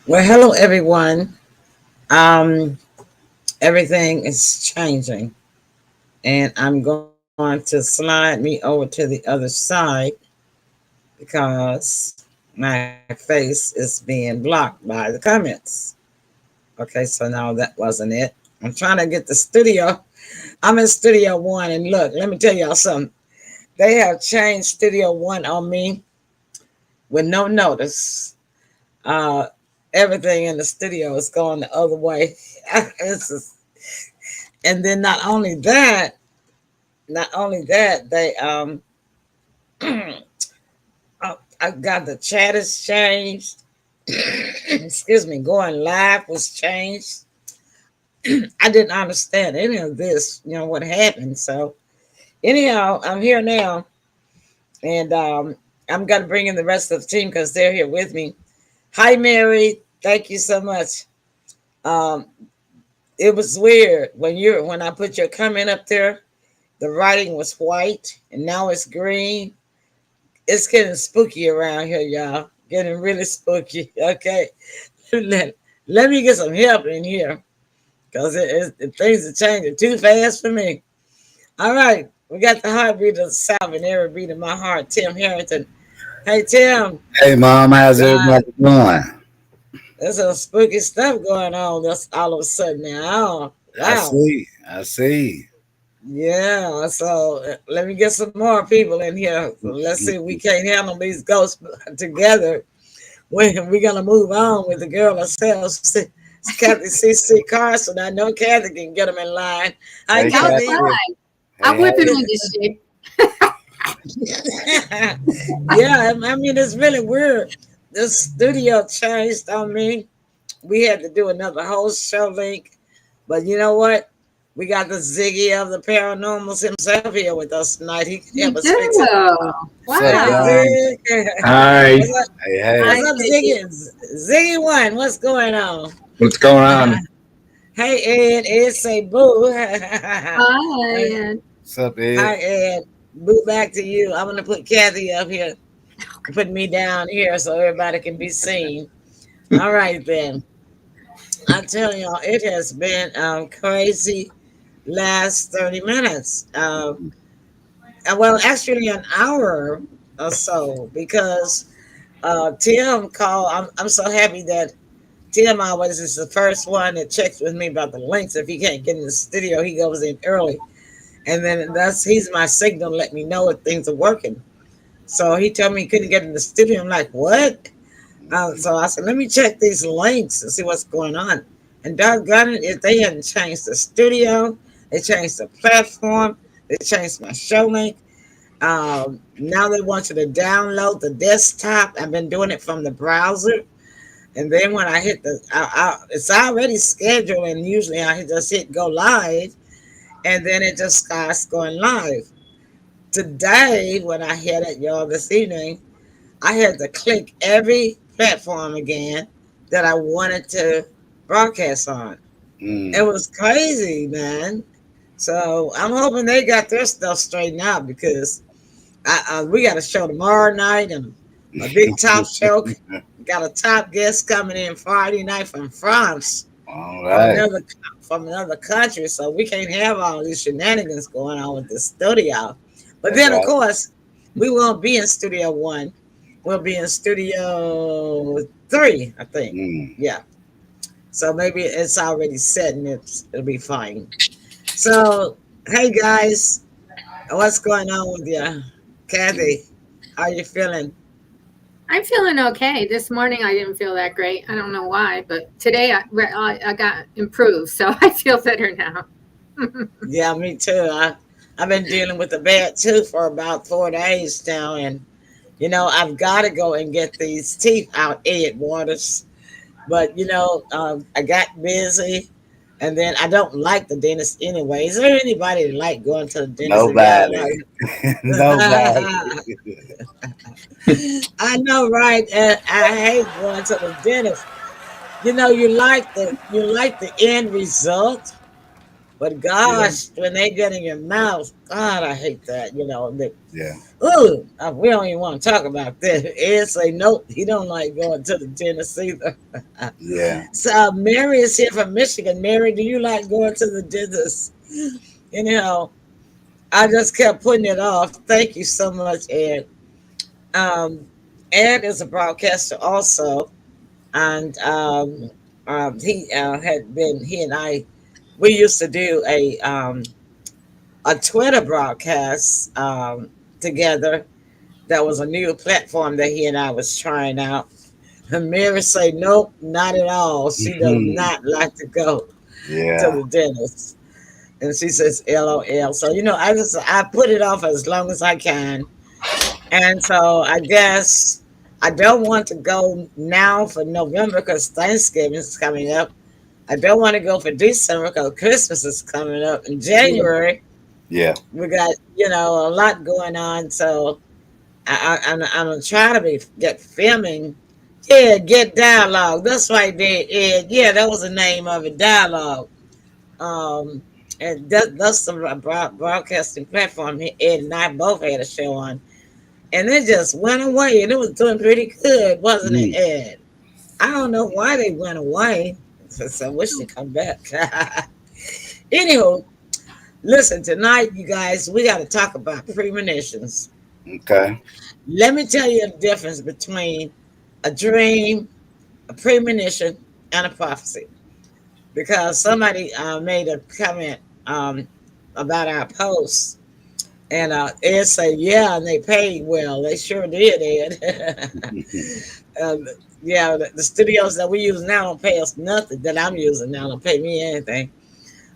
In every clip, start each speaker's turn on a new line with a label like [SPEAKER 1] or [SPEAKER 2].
[SPEAKER 1] Well, hello everyone. Um, Everything is changing, and I'm going to slide me over to the other side because my face is being blocked by the comments. Okay, so now that wasn't it. I'm trying to get the studio. I'm in Studio One, and look, let me tell y'all something. They have changed Studio One on me with no notice. Uh, Everything in the studio is going the other way. It's just, and then not only that, they I got the chat has changed. Excuse me, going live was changed. I didn't understand any of this, what happened. So anyhow, I'm here now, and I'm gonna bring in the rest of the team because they're here with me. Hi, Mary. Thank you so much. Um, it was weird when I put your comment up there. The writing was white, and now it's green. It's getting spooky around here, y'all. Getting really spooky. Okay, let me get some help in here because things are changing too fast for me. All right, we got the heartbeat of the South and every beat of my heart, Tim Harrington. Hey, Tim.
[SPEAKER 2] Hey, Mom, how's
[SPEAKER 1] God,
[SPEAKER 2] everybody doing?
[SPEAKER 1] there's some spooky stuff going on. That's all of a sudden now. Oh,
[SPEAKER 2] I
[SPEAKER 1] wow.
[SPEAKER 2] see. I see.
[SPEAKER 1] Yeah, so let me get some more people in here. So let's see if we can't handle these ghosts together. We're gonna move on with the girl herself, Kathy C.C. Carson. I know Kathy can get them in line. Hi,
[SPEAKER 2] Hey,
[SPEAKER 3] I'm
[SPEAKER 1] Kathy.
[SPEAKER 2] Kathy.
[SPEAKER 3] fine. I'm
[SPEAKER 2] Hey,
[SPEAKER 3] with him
[SPEAKER 2] hey.
[SPEAKER 3] on this shit.
[SPEAKER 1] Yeah, I mean it's really weird. The studio changed on me. We had to do another whole show link, but you know what? We got the Ziggy of the Paranormals himself here with us tonight. He can help
[SPEAKER 3] You
[SPEAKER 1] us fix it.
[SPEAKER 3] do.
[SPEAKER 2] What's up,
[SPEAKER 1] Hey,
[SPEAKER 3] Wow.
[SPEAKER 2] guys?
[SPEAKER 1] Zig.
[SPEAKER 4] Hi,
[SPEAKER 1] What's up?
[SPEAKER 2] Hey,
[SPEAKER 1] What's
[SPEAKER 2] hey.
[SPEAKER 3] Hi,
[SPEAKER 1] up,
[SPEAKER 3] Ziggy.
[SPEAKER 1] Ziggy? Ziggy one, what's going on?
[SPEAKER 4] what's going on?
[SPEAKER 1] Hey, Ed. Ed say boo.
[SPEAKER 3] Hi, and
[SPEAKER 2] What's up,
[SPEAKER 1] Hi,
[SPEAKER 2] Ed?
[SPEAKER 1] Ed. Boo back to you. I'm going to put Kathy up here, put me down here so everybody can be seen. All right, then. I tell y'all, it has been crazy last 30 minutes. Well, actually, an hour or so because Tim called. I'm so happy that Tim always is the first one that checks with me about the links. If he can't get in the studio, he goes in early. And then he's my signal, let me know if things are working. So he told me he couldn't get in the studio. I'm like, what? So I said, let me check these links and see what's going on. And doggone it, if they hadn't changed the studio, they changed the platform, they changed my show link. Now they want you to download the desktop. I've been doing it from the browser. And then when I hit it's already scheduled, and usually I just hit go live, and then it just starts going live. Today, when I hit it, y'all, this evening, I had to click every platform again that I wanted to broadcast on. It
[SPEAKER 2] Mm.
[SPEAKER 1] was crazy, man. So I'm hoping they got their stuff straightened out because we got a show tomorrow night and a big top show. Got a top guest coming in Friday night from France,
[SPEAKER 2] All
[SPEAKER 1] from
[SPEAKER 2] right.
[SPEAKER 1] another country. So we can't have all these shenanigans going on with the studio. But
[SPEAKER 2] That's
[SPEAKER 1] then, of
[SPEAKER 2] right.
[SPEAKER 1] course, we won't be in Studio One. We'll be in Studio Three, I think.
[SPEAKER 2] Mm.
[SPEAKER 1] Yeah. So maybe it's already set and it'll be fine. So, hey guys, what's going on with you? Kathy, how you feeling?
[SPEAKER 3] I'm feeling okay. This morning I didn't feel that great. I don't know why, but today I got improved, so I feel better now.
[SPEAKER 1] Yeah, me too. I've been dealing with a bad tooth for about 4 days now, and I've got to go and get these teeth out, Ed Waters. But I got busy, and then I don't like the dentist anyway. Is there anybody that like going to the dentist? If y'all
[SPEAKER 2] Nobody.
[SPEAKER 1] like,
[SPEAKER 2] Nobody.
[SPEAKER 1] I know, right? And I hate going to the dentist. You like the end result, but
[SPEAKER 2] Yeah.
[SPEAKER 1] gosh, when they get in your mouth, God, I hate that.
[SPEAKER 2] Yeah.
[SPEAKER 1] We don't even want to talk about that. Ed say nope, he don't like going to the dentist either.
[SPEAKER 2] Yeah.
[SPEAKER 1] So Mary is here from Michigan. Mary, do you like going to the dentist? You know, I just kept putting it off. Thank you so much, Ed. Um, Ed is a broadcaster also, and he and I, we used to do a Twitter broadcast together. That was a new platform that he and I was trying out. And Mary say, nope, not at all. She does
[SPEAKER 2] Mhm.
[SPEAKER 1] not like to go to
[SPEAKER 2] Yeah.
[SPEAKER 1] the dentist. And she says, LOL. So, I put it off as long as I can. And so I guess I don't want to go now for November because Thanksgiving is coming up. I don't want to go for December because Christmas is coming up. In January,
[SPEAKER 2] Yeah.
[SPEAKER 1] we got, a lot going on. So I'm trying to get filming. Yeah, get dialogue. That's right there, Ed. Yeah, that was the name of it, dialogue. Um, and that's the broadcasting platform Ed and I both had a show on, and it just went away, and it was doing pretty good, wasn't it,
[SPEAKER 2] Mm.
[SPEAKER 1] Ed? I don't know why they went away. So I wish they come back. Anywho, listen, tonight, you guys, we got to talk about premonitions.
[SPEAKER 2] Okay.
[SPEAKER 1] Let me tell you the difference between a dream, a premonition, and a prophecy. Because somebody made a comment about our post, and Ed said, "Yeah, and they paid well. They sure did, Ed." um, yeah, the studios that we use now don't pay us nothing. That I'm using now don't pay me anything.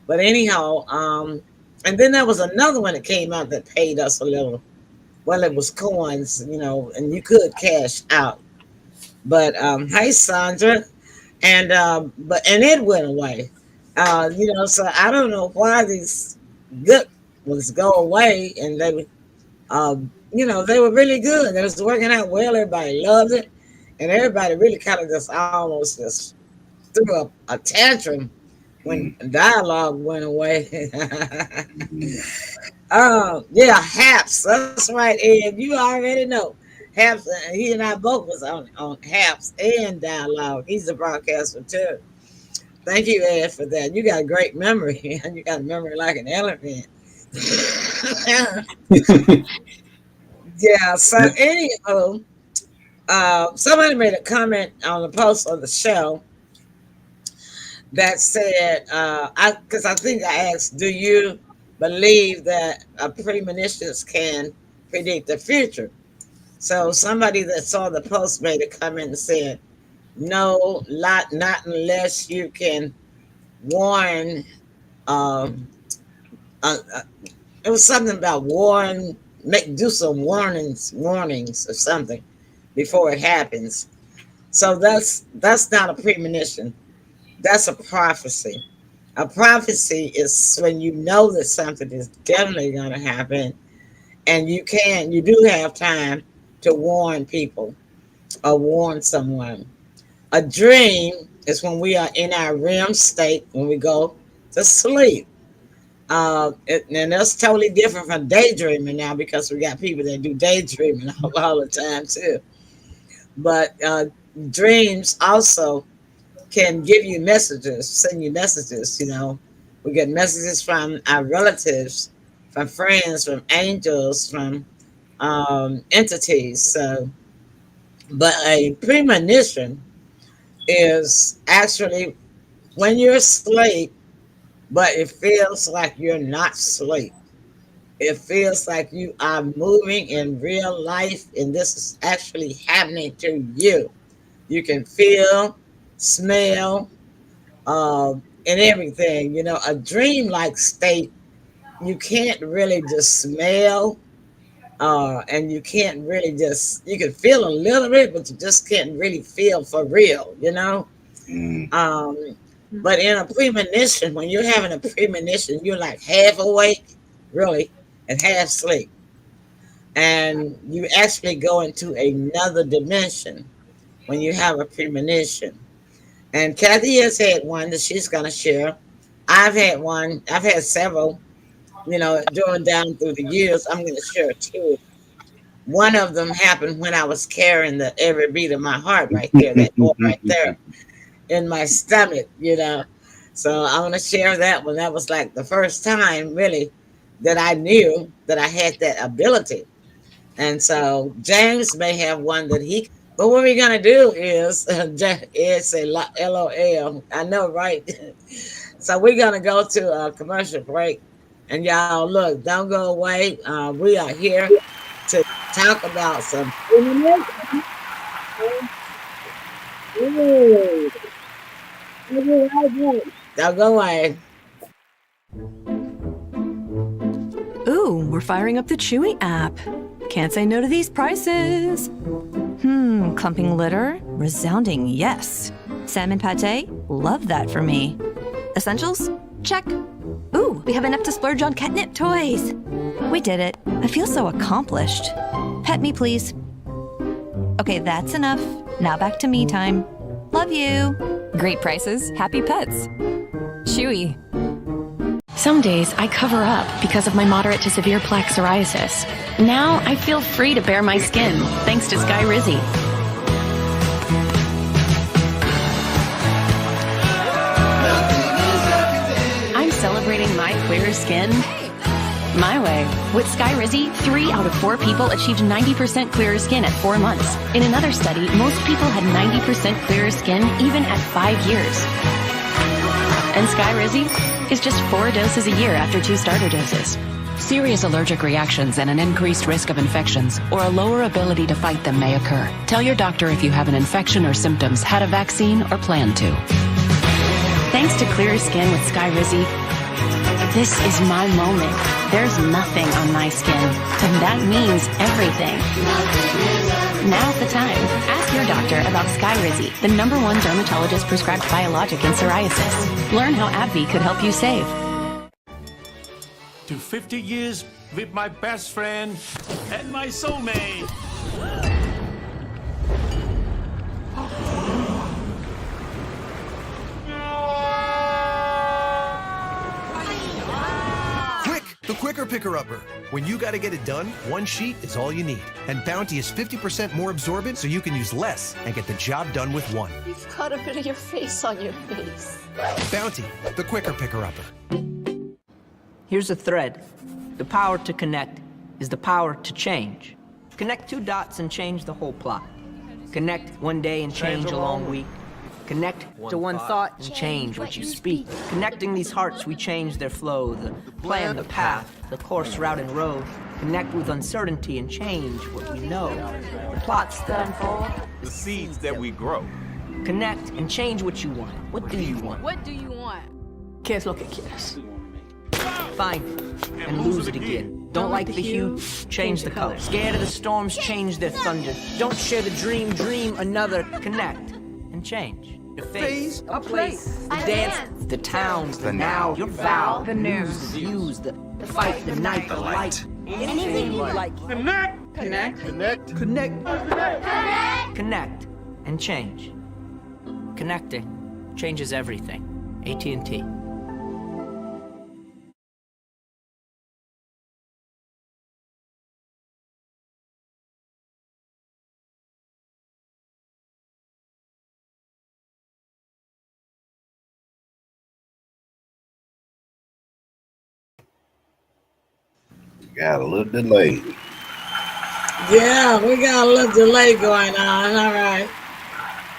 [SPEAKER 1] But anyhow, and then there was another one that came out that paid us a little. Well, it was coins, and you could cash out. But hey, Sandra, and it went away. So I don't know why these good ones go away, and they were really good. It was working out well. Everybody loved it, and everybody really kind of just almost just threw a tantrum when
[SPEAKER 2] Mm.
[SPEAKER 1] dialogue went away.
[SPEAKER 2] Mhm.
[SPEAKER 1] Oh, yeah, Haps. That's right, Ed. You already know. Haps, he and I both was on Haps and Dialogue. He's a broadcaster too. Thank you, Ed, for that. You got a great memory. You got a memory like an elephant. Yeah, so anyhow, somebody made a comment on the post of the show that said, because I think I asked, do you believe that premonitions can predict the future? So somebody that saw the post made a comment and said, "No, not unless you can warn." Um, uh, it was something about do some warnings or something before it happens. So that's not a premonition. That's a prophecy. A prophecy is when you know that something is definitely going to happen, and you do have time to warn people or warn someone. A dream is when we are in our REM state when we go to sleep. And that's totally different from daydreaming now because we got people that do daydreaming all the time too. But dreams also can give you messages, send you messages. We get messages from our relatives, from friends, from angels, from entities. So, but a premonition is actually when you're asleep, but it feels like you're not asleep. It feels like you are moving in real life, and this is actually happening to you. You can feel, smell, and everything. A dream-like state, you can't really just smell, and you can't really you can feel a little bit, but you just can't really feel for real.
[SPEAKER 2] Mm.
[SPEAKER 1] But in a premonition, when you're having a premonition, you're like half awake, really, and half asleep. And you actually go into another dimension when you have a premonition. And Kathy has had one that she's going to share. I've had one, I've had several, during down through the years. I'm going to share two. One of them happened when I was carrying the every beat of my heart right there, that boy right there in my stomach. So I want to share that one. That was like the first time really that I knew that I had that ability. And so James may have one that but what we're going to do is, Ed say LOL. I know, right? So we're going to go to a commercial break. And y'all, look, don't go away. We are here to talk about some. Don't go away.
[SPEAKER 5] Ooh, we're firing up the Chewy app. Can't say no to these prices. Clumping litter? Resounding yes. Salmon pate? Love that for me. Essentials? Check. Ooh, we have enough to splurge on catnip toys. We did it. I feel so accomplished. Pet me, please. Okay, that's enough. Now back to me time. Love you.
[SPEAKER 6] Great prices, happy pets. Chewy. Some days I cover up because of my moderate to severe plaque psoriasis. Now I feel free to bare my skin thanks to Sky Rizzy. I'm celebrating my clearer skin my way. With Sky Rizzy, 3 out of 4 people achieved 90% clearer skin at 4 months. In another study, most people had 90% clearer skin even at 5 years. And Sky Rizzy is just 4 doses a year after 2 starter doses. Serious allergic reactions and an increased risk of infections or a lower ability to fight them may occur. Tell your doctor if you have an infection or symptoms, had a vaccine, or plan to. Thanks to clearer skin with Sky Rizzy, this is my moment. There's nothing on my skin, and that means everything. Now's the time. Ask your doctor about Sky Rizzy, the #1 dermatologist prescribed biologic in psoriasis. Learn how AbbVie could help you save.
[SPEAKER 7] To 50 years with my best friend and my soulmate.
[SPEAKER 8] The Quicker Picker-Upper. When you gotta get it done, one sheet is all you need. And Bounty is 50% more absorbent so you can use less and get the job done with one.
[SPEAKER 9] You've got a bit of your face on your face.
[SPEAKER 8] Bounty, the Quicker Picker-Upper.
[SPEAKER 10] Here's a thread. The power to connect is the power to change. Connect 2 dots and change the whole plot. Connect one day and change a long week. Connect to one thought and change what you speak. Connecting these hearts, we change their flow, the plan, the path, the course, route, and road. Connect with uncertainty and change what we know. The plots that unfold,
[SPEAKER 7] The seeds that we grow.
[SPEAKER 10] Connect and change what you want. What do you want?
[SPEAKER 9] What do you want?
[SPEAKER 10] ¿Qué es lo que quieres? Find it and lose it again. Don't like the hue? Change the color. Scared of the storms? Change their thunder. Don't share the dream? Dream another. Connect and change. The phase, a place, the dance, the towns, the now, your vow, the news, the views, the fight, the night, the light. Anything you like.
[SPEAKER 7] Connect.
[SPEAKER 10] Connect.
[SPEAKER 7] Connect.
[SPEAKER 10] Connect. Connect and change. Connecting changes everything. AT&T.
[SPEAKER 2] Got a little delay.
[SPEAKER 1] Yeah, we got a little delay going on. All right.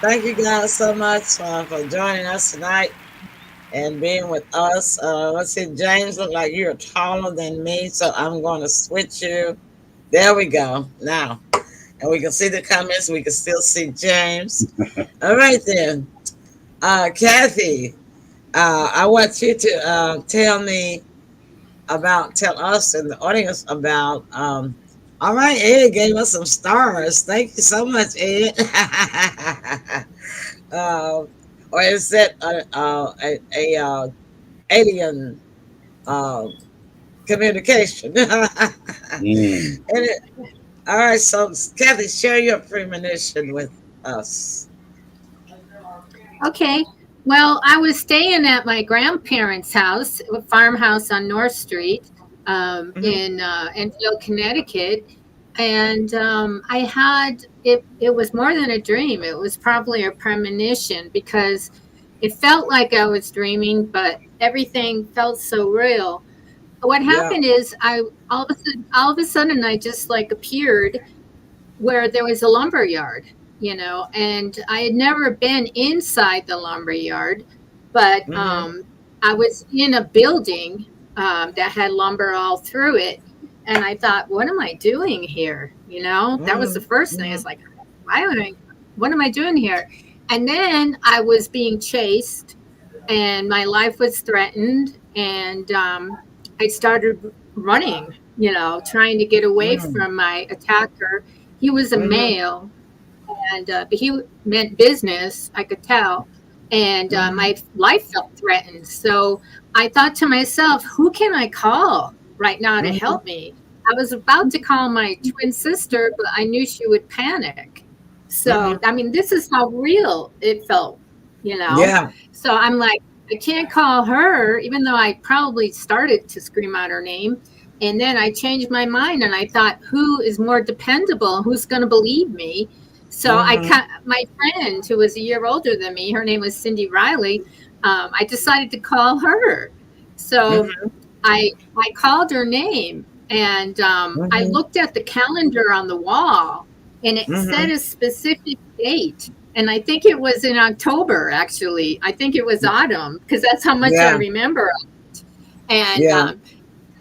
[SPEAKER 1] Thank you guys so much for joining us tonight and being with us. Let's see, James, look like you're taller than me, so I'm going to switch you. There we go. Now, and we can see the comments. We can still see James. All right, then. Kathy, I want you to tell us and the audience about, all right, Ed gave us some stars. Thank you so much, Ed. Or is that a alien communication? All right, so Kathy, share your premonition with us.
[SPEAKER 3] Okay. Well, I was staying at my grandparents' house, a farmhouse on North Street, in Enfield, Connecticut. And I had, it was more than a dream. It was probably a premonition because it felt like I was dreaming, but everything felt so real. What happened is all of a sudden I just like appeared where there was a lumber yard, and I had never been inside the lumber yard, but I was in a building that had lumber all through it. And I thought, what am I doing here? That was the first thing. It's like, what am I doing here? And then I was being chased and my life was threatened. And I started running, trying to get away from my attacker. He was a male, and but he meant business, I could tell. And my life felt threatened. So I thought to myself, who can I call right now to help me? I was about to call my twin sister, but I knew she would panic. So, I mean, this is how real it felt, Yeah. So I'm like, I can't call her, even though I probably started to scream out her name. And then I changed my mind and I thought, who is more dependable? Who's going to believe me? So my friend who was a year older than me, her name was Cindy Riley. I decided to call her. So I called her name and I looked at the calendar on the wall and it said a specific date. And I think it was in October, actually. I think it was autumn because that's how much I remember it. And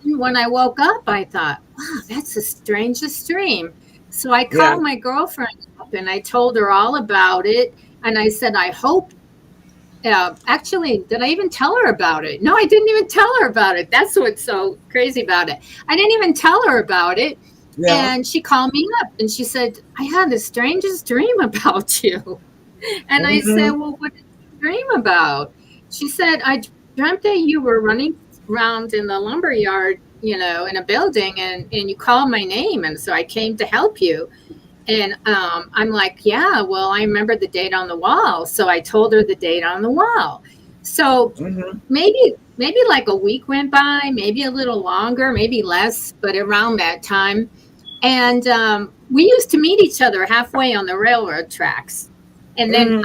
[SPEAKER 3] when I woke up, I thought, wow, that's the strangest dream. So I called my girlfriend up and I told her all about it. And I said, I hope, actually, did I even tell her about it? No, I didn't even tell her about it. That's what's so crazy about it. I didn't even tell her about it. Yeah. And she called me up and she said, I had the strangest dream about you. And I said, well, what did you dream about? She said, I dreamt that you were running around in the lumber yard, in a building and you called my name. And so I came to help you. And I'm like, yeah, well, I remember the date on the wall. So I told her the date on the wall. So maybe like a week went by, maybe a little longer, maybe less, but around that time. And we used to meet each other halfway on the railroad tracks. And then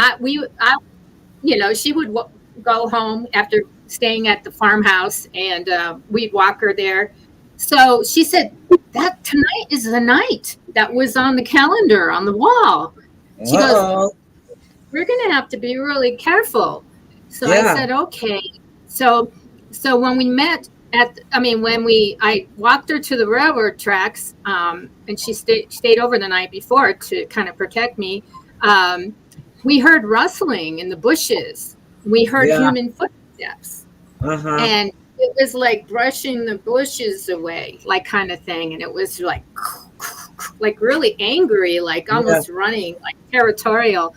[SPEAKER 3] she would go home after staying at the farmhouse and we'd walk her there. So she said, that tonight is the night that was on the calendar on the wall. She goes, we're going to have to be really careful. So I said, okay. So when we met I walked her to the railroad tracks and she stayed over the night before to kind of protect me. We heard rustling in the bushes. We heard human footsteps. And it was like brushing the bushes away, like kind of thing. And it was like really angry, like almost running, like territorial.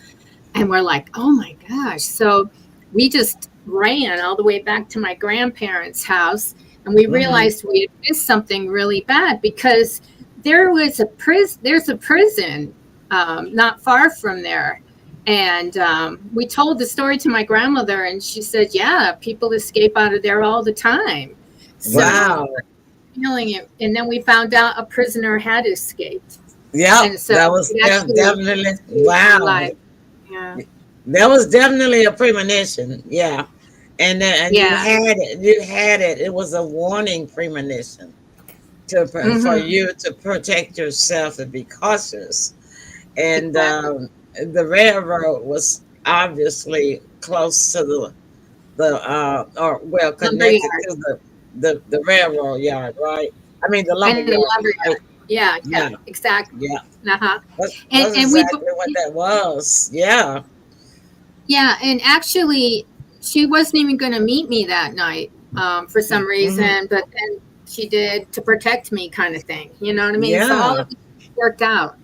[SPEAKER 3] And we're like, oh my gosh. So we just ran all the way back to my grandparents' house. And we realized we had missed something really bad because there's a prison not far from there. And we told the story to my grandmother and she said, yeah, people escape out of there all the time. So feeling it. And then we found out a prisoner had escaped. Yeah. So that was
[SPEAKER 1] definitely, wow. Yeah. That was definitely a premonition. Yeah. And you had it. It was a warning premonition for you to protect yourself and be cautious. And the railroad was obviously close to or well connected
[SPEAKER 3] Lumberyard.
[SPEAKER 1] to the railroad yard, right? I mean the lumber
[SPEAKER 3] And the
[SPEAKER 1] yard, right?
[SPEAKER 3] lumberyard. Yeah,
[SPEAKER 1] Yeah,
[SPEAKER 3] exactly.
[SPEAKER 1] yeah.
[SPEAKER 3] Uh-huh.
[SPEAKER 1] That's
[SPEAKER 3] And we,
[SPEAKER 1] exactly what that was. Yeah.
[SPEAKER 3] yeah, and actually, she wasn't even going to meet me that night for some reason, but then she did to protect me, kind of thing. You know what I mean? So all
[SPEAKER 1] Yeah.
[SPEAKER 3] of it worked out.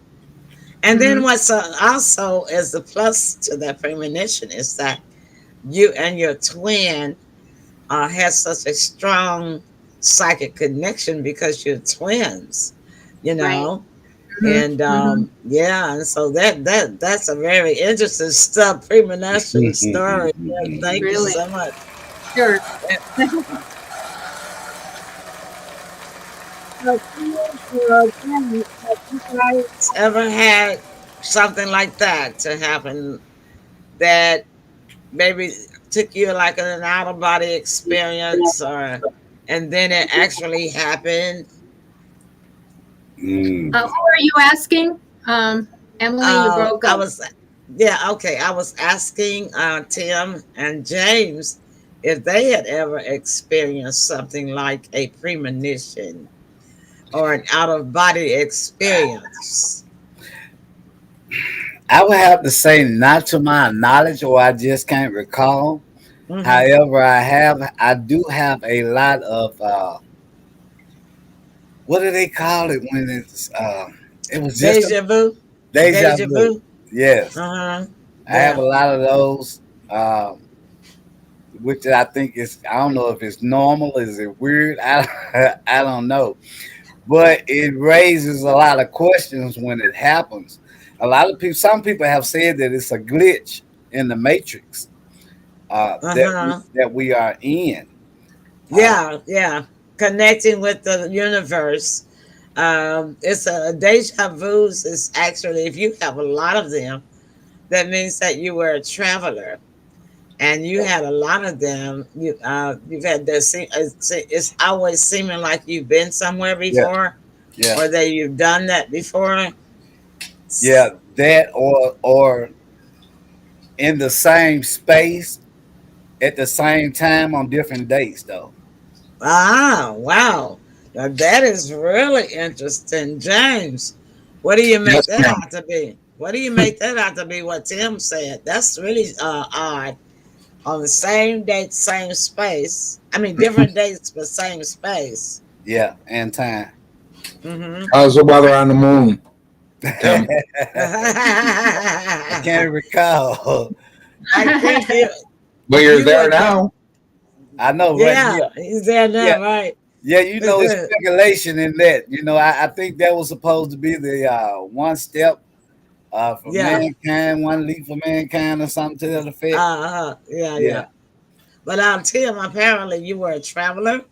[SPEAKER 1] And then what's also is the plus to that premonition is that you and your twin has such a strong psychic connection because you're twins, you
[SPEAKER 3] Right.
[SPEAKER 1] know. And yeah, and so that's a very interesting stuff, premonition story. Yeah, thank you
[SPEAKER 3] Really?
[SPEAKER 1] so much.
[SPEAKER 3] Sure.
[SPEAKER 1] Have you guys ever had something like that to happen that maybe took you like an out of body experience, or and then it actually happened?
[SPEAKER 3] Who are you asking? Emily, you broke
[SPEAKER 1] I
[SPEAKER 3] up.
[SPEAKER 1] was, yeah, okay. I was asking Tim and James if they had ever experienced something like a premonition or an out of body experience.
[SPEAKER 2] I would have to say not to my knowledge, or I just can't recall. However, I do have a lot of what do they call it when it was just
[SPEAKER 1] Deja vu.
[SPEAKER 2] deja
[SPEAKER 1] Deja
[SPEAKER 2] vu.
[SPEAKER 1] vu.
[SPEAKER 2] Yes,
[SPEAKER 1] Uh-huh.
[SPEAKER 2] I have
[SPEAKER 1] Yeah.
[SPEAKER 2] a lot of those, which I think is, I don't know if it's normal, is it weird? I don't know, but it raises a lot of questions when it happens. A lot of people, some people have said that it's a glitch in the matrix
[SPEAKER 1] Uh-huh.
[SPEAKER 2] that we are in.
[SPEAKER 1] Yeah, yeah. Connecting with the universe. It's a deja vu's is actually, if you have a lot of them, that means that you were a traveler and you had a lot of them. You've had this. It's always seeming like you've been somewhere
[SPEAKER 2] Yeah,
[SPEAKER 1] before,
[SPEAKER 2] yeah,
[SPEAKER 1] or that you've done that before.
[SPEAKER 2] yeah. That or in the same space at the same time on different dates, though.
[SPEAKER 1] Ah, wow. Now that is really interesting, James. What do you make
[SPEAKER 4] Yes,
[SPEAKER 1] that
[SPEAKER 4] ma'am.
[SPEAKER 1] out to be? What do you make that out to be? What Tim said? That's really odd. On the same date, same space. I mean, different dates, but same space.
[SPEAKER 2] Yeah, and time.
[SPEAKER 1] Mm-hmm.
[SPEAKER 4] How's the weather on the moon, Tim?
[SPEAKER 2] I can't recall.
[SPEAKER 1] I think you,
[SPEAKER 4] But you're
[SPEAKER 1] you
[SPEAKER 4] there
[SPEAKER 1] were,
[SPEAKER 4] now.
[SPEAKER 2] I know, right?
[SPEAKER 1] yeah,
[SPEAKER 2] Yeah,
[SPEAKER 1] he's there
[SPEAKER 2] yeah,
[SPEAKER 1] now, right?
[SPEAKER 2] yeah. You know, it's speculation in that. You know, I think that was supposed to be the one step for
[SPEAKER 1] Yeah,
[SPEAKER 2] mankind, one leap for mankind, or something to that effect.
[SPEAKER 1] yeah,
[SPEAKER 2] Yeah.
[SPEAKER 1] yeah. But Tim, apparently you were a traveler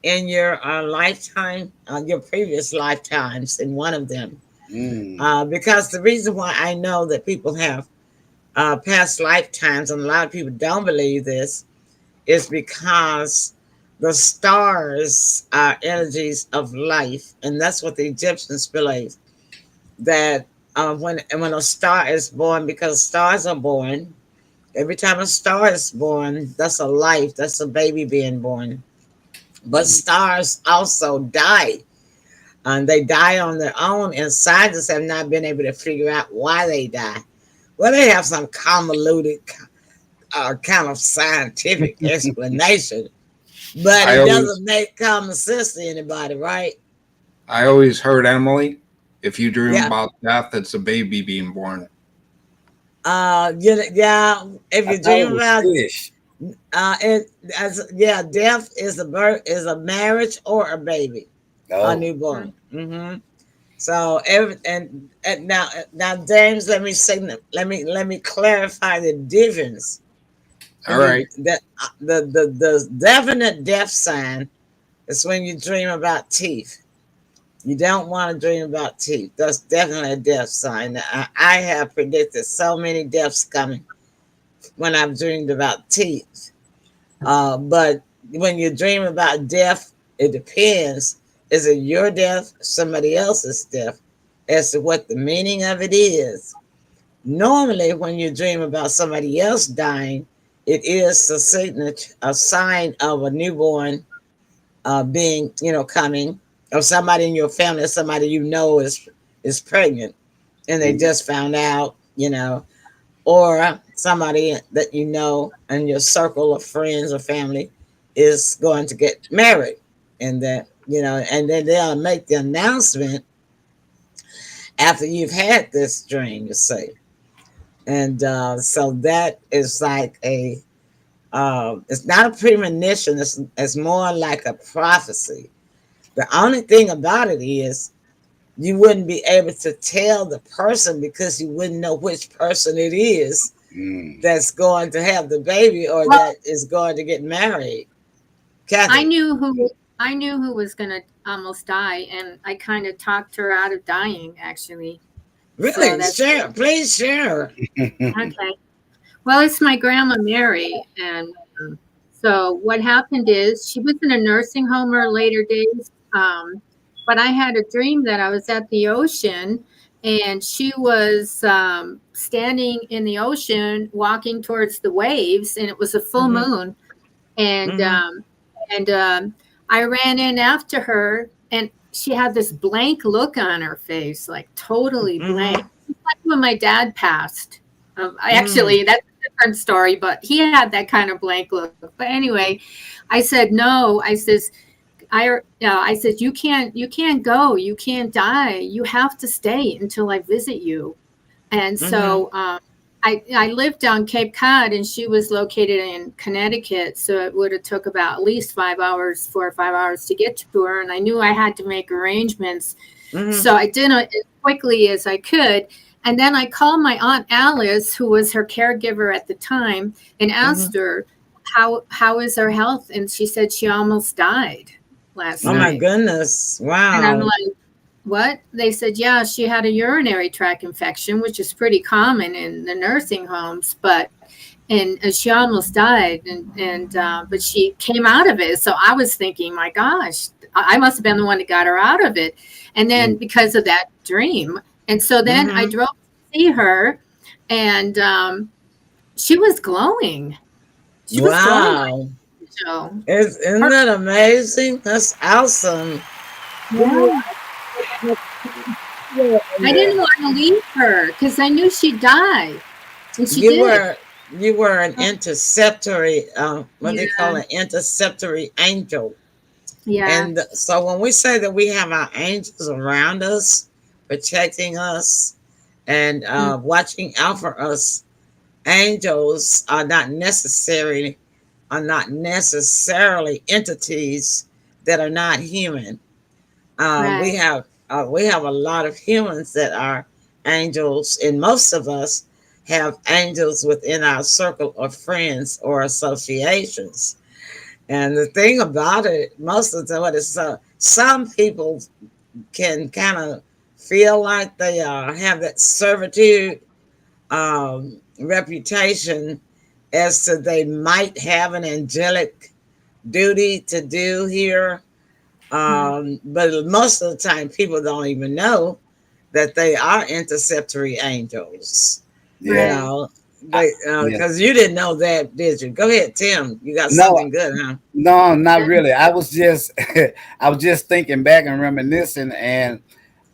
[SPEAKER 1] in your lifetime, your previous lifetimes, in one of them.
[SPEAKER 2] Mm.
[SPEAKER 1] Because the reason why I know that people have past lifetimes, and a lot of people don't believe this, is because the stars are energies of life, and that's what the Egyptians believe. That when a star is born, because stars are born, every time a star is born, that's a life, that's a baby being born. But stars also die, and they die on their own, and scientists have not been able to figure out why they die. Well, they have some convoluted kind of scientific explanation, but
[SPEAKER 4] I
[SPEAKER 1] it
[SPEAKER 4] always
[SPEAKER 1] doesn't make common sense to anybody, right?
[SPEAKER 4] I always heard, Emily, if you dream
[SPEAKER 1] Yeah.
[SPEAKER 4] about death, it's a baby being born.
[SPEAKER 1] Yeah. If
[SPEAKER 2] I
[SPEAKER 1] you
[SPEAKER 2] thought it
[SPEAKER 1] dream
[SPEAKER 2] was
[SPEAKER 1] about
[SPEAKER 2] fish.
[SPEAKER 1] death is a birth, is a marriage or a baby, a
[SPEAKER 2] Oh,
[SPEAKER 1] newborn. So and now James, let me clarify the difference.
[SPEAKER 4] All
[SPEAKER 1] When you
[SPEAKER 4] right.
[SPEAKER 1] that the definite death sign is when you dream about teeth. You don't want to dream about teeth. That's definitely a death sign. I have predicted so many deaths coming when I've dreamed about teeth. But when you dream about death, it depends. is it your death, somebody else's death, as to what the meaning of it is. Normally, when you dream about somebody else dying, it is a sign of a newborn being, coming, or somebody in your family, or somebody is pregnant, and they just found out, or somebody that in your circle of friends or family is going to get married, and that and then they'll make the announcement after you've had this dream, you see. And so that is like it's not a premonition, it's more like a prophecy. The only thing about it is you wouldn't be able to tell the person, because you wouldn't know which person it is that's going to have the baby, or that is going to get married. Kathy.
[SPEAKER 3] I knew who was going to almost die, and I kind of talked her out of dying, actually.
[SPEAKER 1] Really? So please share.
[SPEAKER 3] Okay. Well, it's my grandma Mary, and so what happened is she was in a nursing home her later days, but I had a dream that I was at the ocean, and she was standing in the ocean walking towards the waves, and it was a full moon, and I ran in after her, and she had this blank look on her face, like totally blank. It's like when my dad passed. Actually, that's a different story, but he had that kind of blank look. But anyway, I said, no. I said, you can't go. You can't die. You have to stay until I visit you. And so I lived on Cape Cod, and she was located in Connecticut. So it would have took about at least 4 or 5 hours to get to her. And I knew I had to make arrangements. So I did it as quickly as I could. And then I called my Aunt Alice, who was her caregiver at the time, and asked her, how is her health? And she said she almost died last night.
[SPEAKER 1] Oh my goodness. Wow.
[SPEAKER 3] And I'm like, what? They said, yeah, she had a urinary tract infection, which is pretty common in the nursing homes, and she almost died, but she came out of it. So I was thinking, my gosh, I must have been the one that got her out of it. And then because of that dream. And so then I drove to see her, and she was glowing. She was glowing. So,
[SPEAKER 1] isn't that amazing? That's awesome.
[SPEAKER 3] Yeah. I didn't want to leave her because I knew she'd die. And she did.
[SPEAKER 1] You were an interceptory, what they call an interceptory angel.
[SPEAKER 3] Yeah.
[SPEAKER 1] And so when we say that we have our angels around us, protecting us and watching out for us, angels are not necessarily entities that are not human. We have a lot of humans that are angels, and most of us have angels within our circle of friends or associations. And the thing about it, most of the time, some people can kind of feel like they have that servitude reputation as to they might have an angelic duty to do here. But most of the time, people don't even know that they are interceptory angels.
[SPEAKER 2] Yeah.
[SPEAKER 1] Because you didn't know that, did you? Go ahead, Tim. You got something good, huh?
[SPEAKER 2] No, not really. I was just thinking back and reminiscing, and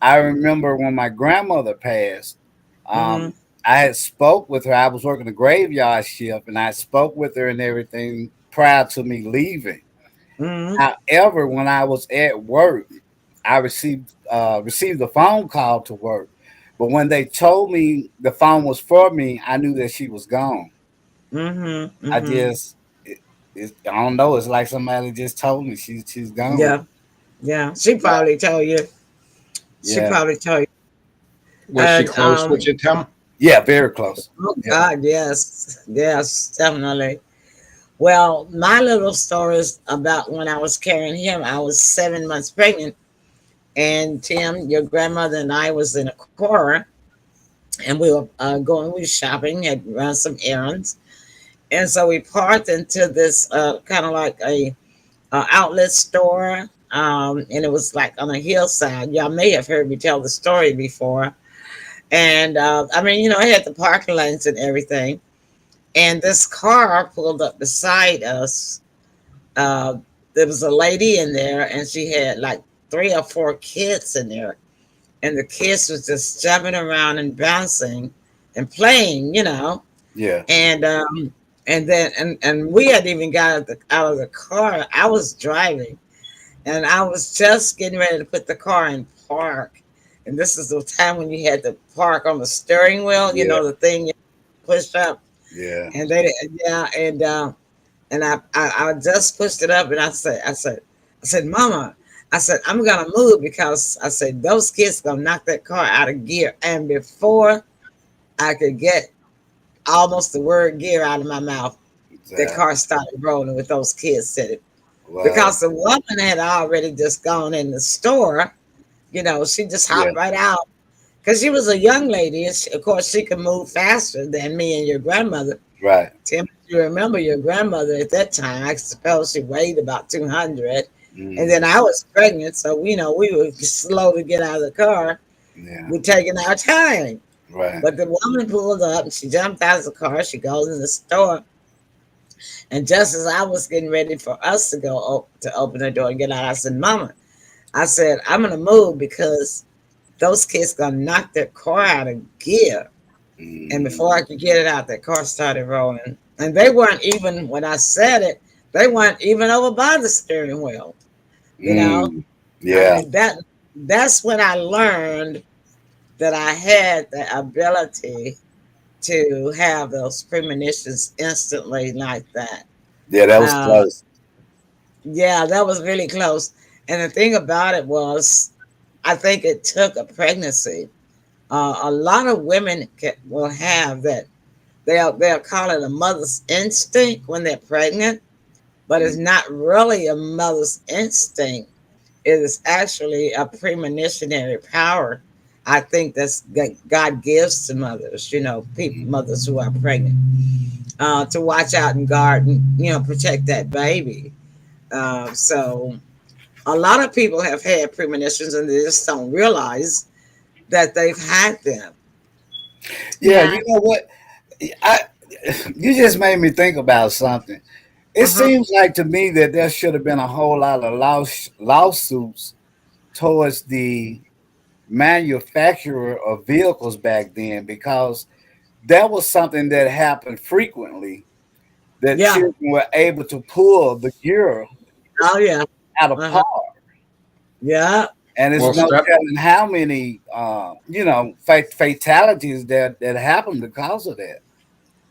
[SPEAKER 2] I remember when my grandmother passed. I had spoke with her. I was working a graveyard shift, and I spoke with her and everything prior to me leaving. However, when I was at work, I received a phone call to work. But when they told me the phone was for me, I knew that she was gone. I just, I don't know. It's like somebody just told me she's gone.
[SPEAKER 1] Yeah. She probably told you. She probably told you.
[SPEAKER 4] Was she close with you, Tim?
[SPEAKER 2] Yeah, very close.
[SPEAKER 1] Oh God, yes, definitely. Well, my little story is about when I was carrying him. I was 7 months pregnant, and Tim, your grandmother, and I was in a car, and we were shopping, had run some errands, and so we parked into this kind of like a outlet store, and it was like on a hillside. Y'all may have heard me tell the story before. And I mean, you know, I had the parking lanes and everything. And this car pulled up beside us. There was a lady in there, and she had like 3 or 4 kids in there. And the kids was just jumping around and bouncing and playing, you know.
[SPEAKER 2] Yeah.
[SPEAKER 1] And then we hadn't even got out of the car. I was driving, and I was just getting ready to put the car in park. And this is the time when you had to park on the steering wheel, you know, the thing you push up.
[SPEAKER 2] Yeah.
[SPEAKER 1] And they, and I just pushed it up, and I said, Mama, I said, I'm gonna move because I said those kids gonna knock that car out of gear. And before I could get almost the word gear out of my mouth, the car started rolling with those kids in it. Wow. Because the woman had already just gone in the store, you know, she just hopped right out because she was a young lady. And of course, she could move faster than me and your grandmother.
[SPEAKER 2] Right.
[SPEAKER 1] Tim, you remember your grandmother at that time? I suppose she weighed about 200. And then I was pregnant, so you know we were slow to get out of the car. Yeah. We're taking our time.
[SPEAKER 2] Right.
[SPEAKER 1] But the woman pulled up and she jumped out of the car. She goes in the store. And just as I was getting ready for us to go to open the door and get out, I said, Mama, I said, I'm going to move because those kids going to knock their car out of gear. And before I could get it out, that car started rolling. And they weren't even, when I said it, they weren't even over by the steering wheel. You know?
[SPEAKER 2] Yeah.
[SPEAKER 1] I mean, that's when I learned that I had the ability to have those premonitions instantly like that.
[SPEAKER 2] Yeah, that was close.
[SPEAKER 1] Yeah, that was really close. And the thing about it was, I think it took a pregnancy. A lot of women will have that. They'll call it a mother's instinct when they're pregnant, but it's not really a mother's instinct. It is actually a premonitionary power. I think that's God gives to mothers, you know, mothers who are pregnant, to watch out and guard and, you know, protect that baby. So a lot of people have had premonitions and they just don't realize that they've had them.
[SPEAKER 2] Yeah, you know what? You just made me think about something. It seems like to me that there should have been a whole lot of lawsuits towards the manufacturer of vehicles back then, because that was something that happened frequently, that children were able to pull the gear out of par. Yeah. And it's no telling how many you know, fatalities that happened because of that.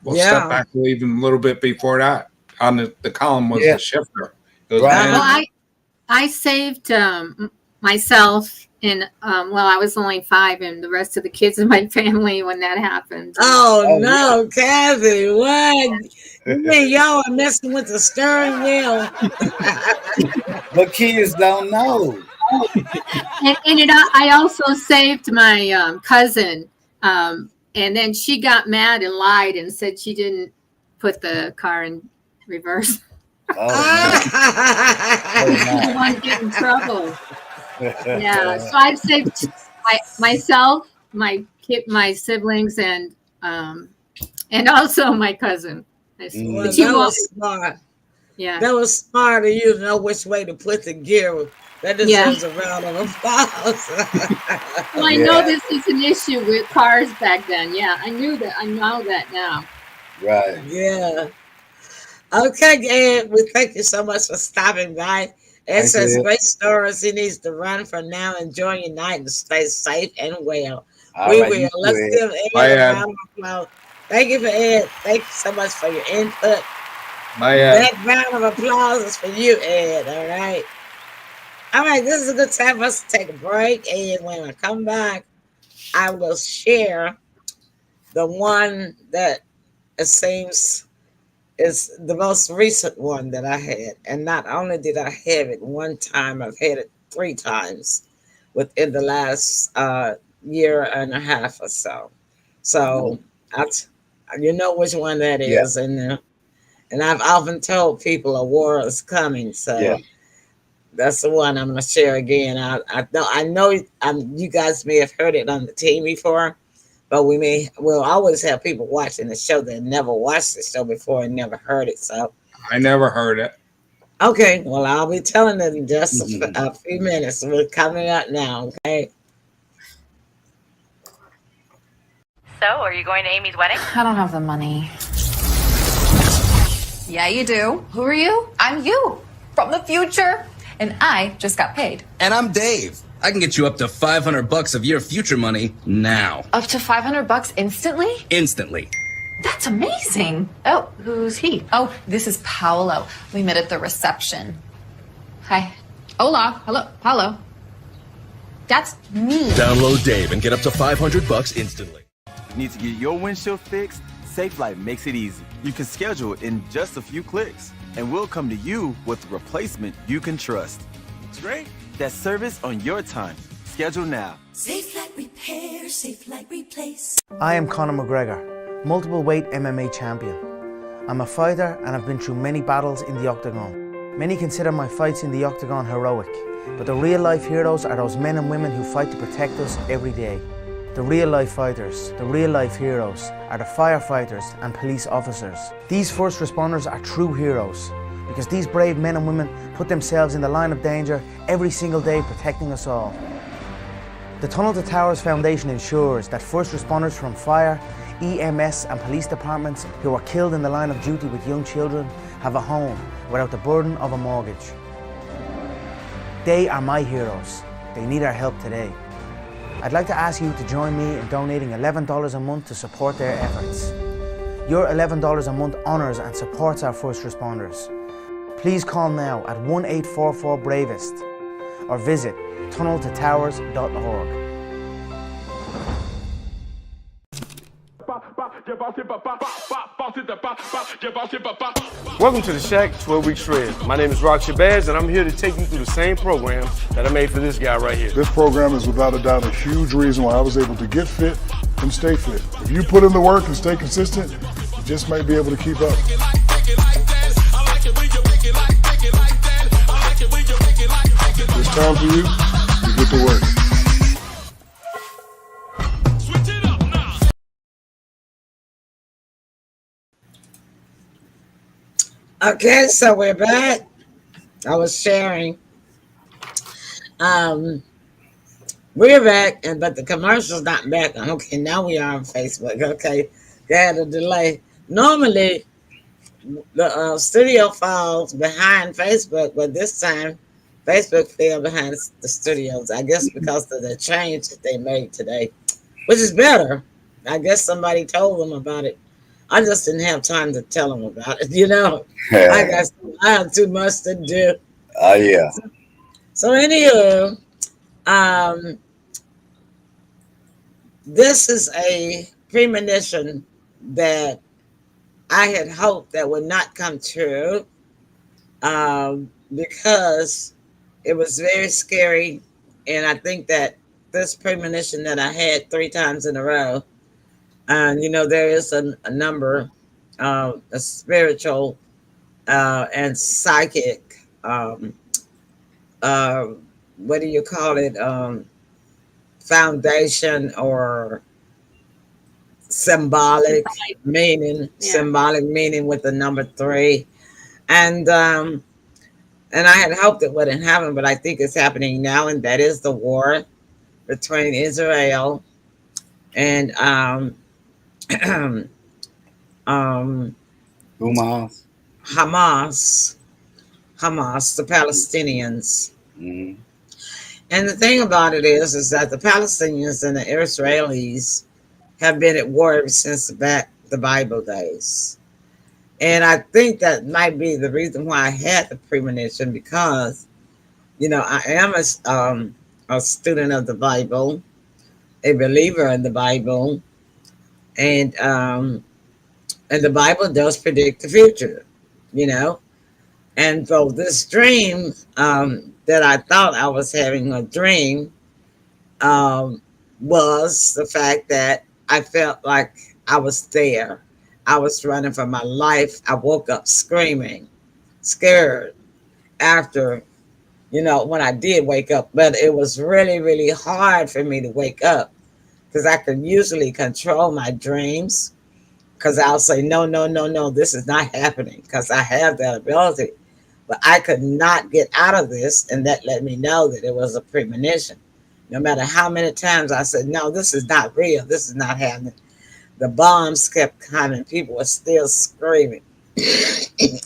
[SPEAKER 4] Well, step back even a little bit before that. On the column was the shifter.
[SPEAKER 3] Well, I saved myself and I was only 5 and the rest of the kids in my family when that happened.
[SPEAKER 1] Oh no, Kathy, what? You mean y'all are messing with the steering wheel?
[SPEAKER 2] But kids don't know.
[SPEAKER 3] I also saved my cousin, and then she got mad and lied and said she didn't put the car in reverse. I want to get in trouble. Yeah, so I've saved myself, my siblings, and also my cousin.
[SPEAKER 1] Well, that was smart.
[SPEAKER 3] Yeah,
[SPEAKER 1] that was smart of you to know which way to put the gear. That deserves a round of applause.
[SPEAKER 3] Well, I know this is an issue with cars back then. Yeah, I knew that. I know that now.
[SPEAKER 2] Right.
[SPEAKER 1] Yeah. Okay, Ed, we thank you so much for stopping by. Ed says great stories. He needs to run for now. Enjoy your night and stay safe and well. We will. Let's give Ed a round of applause. Thank you for Ed. Thank you so much for your input.
[SPEAKER 4] Bye, Ed.
[SPEAKER 1] That round of applause is for you, Ed. All right. All right, this is a good time for us to take a break. And when I come back, I will share the one that it seems is the most recent one that I had. And not only did I have it one time, I've had it 3 times within the last year and a half or so. So you know which one that is. And I've often told people a war is coming. So That's the one I'm gonna share again. I know you guys may have heard it on the team before, but we'll always have people watching the show that never watched the show before and never heard it. So
[SPEAKER 4] I never heard it.
[SPEAKER 1] okay, well I'll be telling it in just a few minutes. We're coming up now. Okay.
[SPEAKER 11] So, are you going to Amy's wedding?
[SPEAKER 12] I don't have the money. Yeah, you do. Who are you? I'm you, from the future. And I just got paid.
[SPEAKER 13] And I'm Dave. I can get you up to $500 of your future money now.
[SPEAKER 12] Up to $500 instantly?
[SPEAKER 13] Instantly.
[SPEAKER 12] That's amazing. Oh, who's he? Oh, this is Paolo. We met at the reception. Hi. Hola. Hello. Paolo. That's me.
[SPEAKER 14] Download Dave and get up to $500 instantly.
[SPEAKER 15] Need to get your windshield fixed? SafeLight makes it easy. You can schedule it in just a few clicks, and we'll come to you with a replacement you can trust. It's great. That service on your time. Schedule now.
[SPEAKER 16] SafeLight Repair, SafeLight Replace.
[SPEAKER 17] I am Conor McGregor, multiple weight MMA champion. I'm a fighter and I've been through many battles in the octagon. Many consider my fights in the octagon heroic, but the real life heroes are those men and women who fight to protect us every day. The real life fighters, the real life heroes, are the firefighters and police officers. These first responders are true heroes because these brave men and women put themselves in the line of danger every single day protecting us all. The Tunnel to Towers Foundation ensures that first responders from fire, EMS and police departments who are killed in the line of duty with young children have a home without the burden of a mortgage. They are my heroes. They need our help today. I'd like to ask you to join me in donating $11 a month to support their efforts. Your $11 a month honours and supports our first responders. Please call now at 1-844-BRAVEST or visit tunneltotowers.org.
[SPEAKER 18] Welcome to the Shack 12-Week Shred. My name is Rock Shabazz, and I'm here to take you through the same program that I made for this guy right here.
[SPEAKER 19] This program is without a doubt a huge reason why I was able to get fit and stay fit. If you put in the work and stay consistent, you just might be able to keep up. It's time for you to get to work.
[SPEAKER 1] Okay, so we're back. I was sharing. We're back, but the commercial's not back. Okay, now we are on Facebook. Okay, they had a delay. Normally, the studio falls behind Facebook, but this time, Facebook fell behind the studios. I guess because of the change that they made today, which is better. I guess somebody told them about it. I just didn't have time to tell them about it, I have too much to do.
[SPEAKER 2] Oh, yeah.
[SPEAKER 1] So anywho, this is a premonition that I had hoped that would not come true because it was very scary. And I think that this premonition that I had 3 times in a row, and there is a number, a spiritual and psychic, what do you call it? Foundation or symbolic meaning, symbolic meaning with the number 3. And I had hoped it wouldn't happen, but I think it's happening now, and that is the war between Israel and Hamas, the Palestinians.
[SPEAKER 2] Mm-hmm.
[SPEAKER 1] And the thing about it is that the Palestinians and the Israelis have been at war ever since back the Bible days. And I think that might be the reason why I had the premonition, because, I am a student of the Bible, a believer in the Bible, and the Bible does predict the future, And so this dream that I thought I was having a dream was the fact that I felt like I was there. I was running for my life. I woke up screaming, scared, after when I did wake up. But it was really, really hard for me to wake up because I could usually control my dreams because I'll say, no, no, no, no, this is not happening because I have that ability. But I could not get out of this, and that let me know that it was a premonition. No matter how many times I said, no, this is not real, this is not happening. The bombs kept coming. People were still screaming.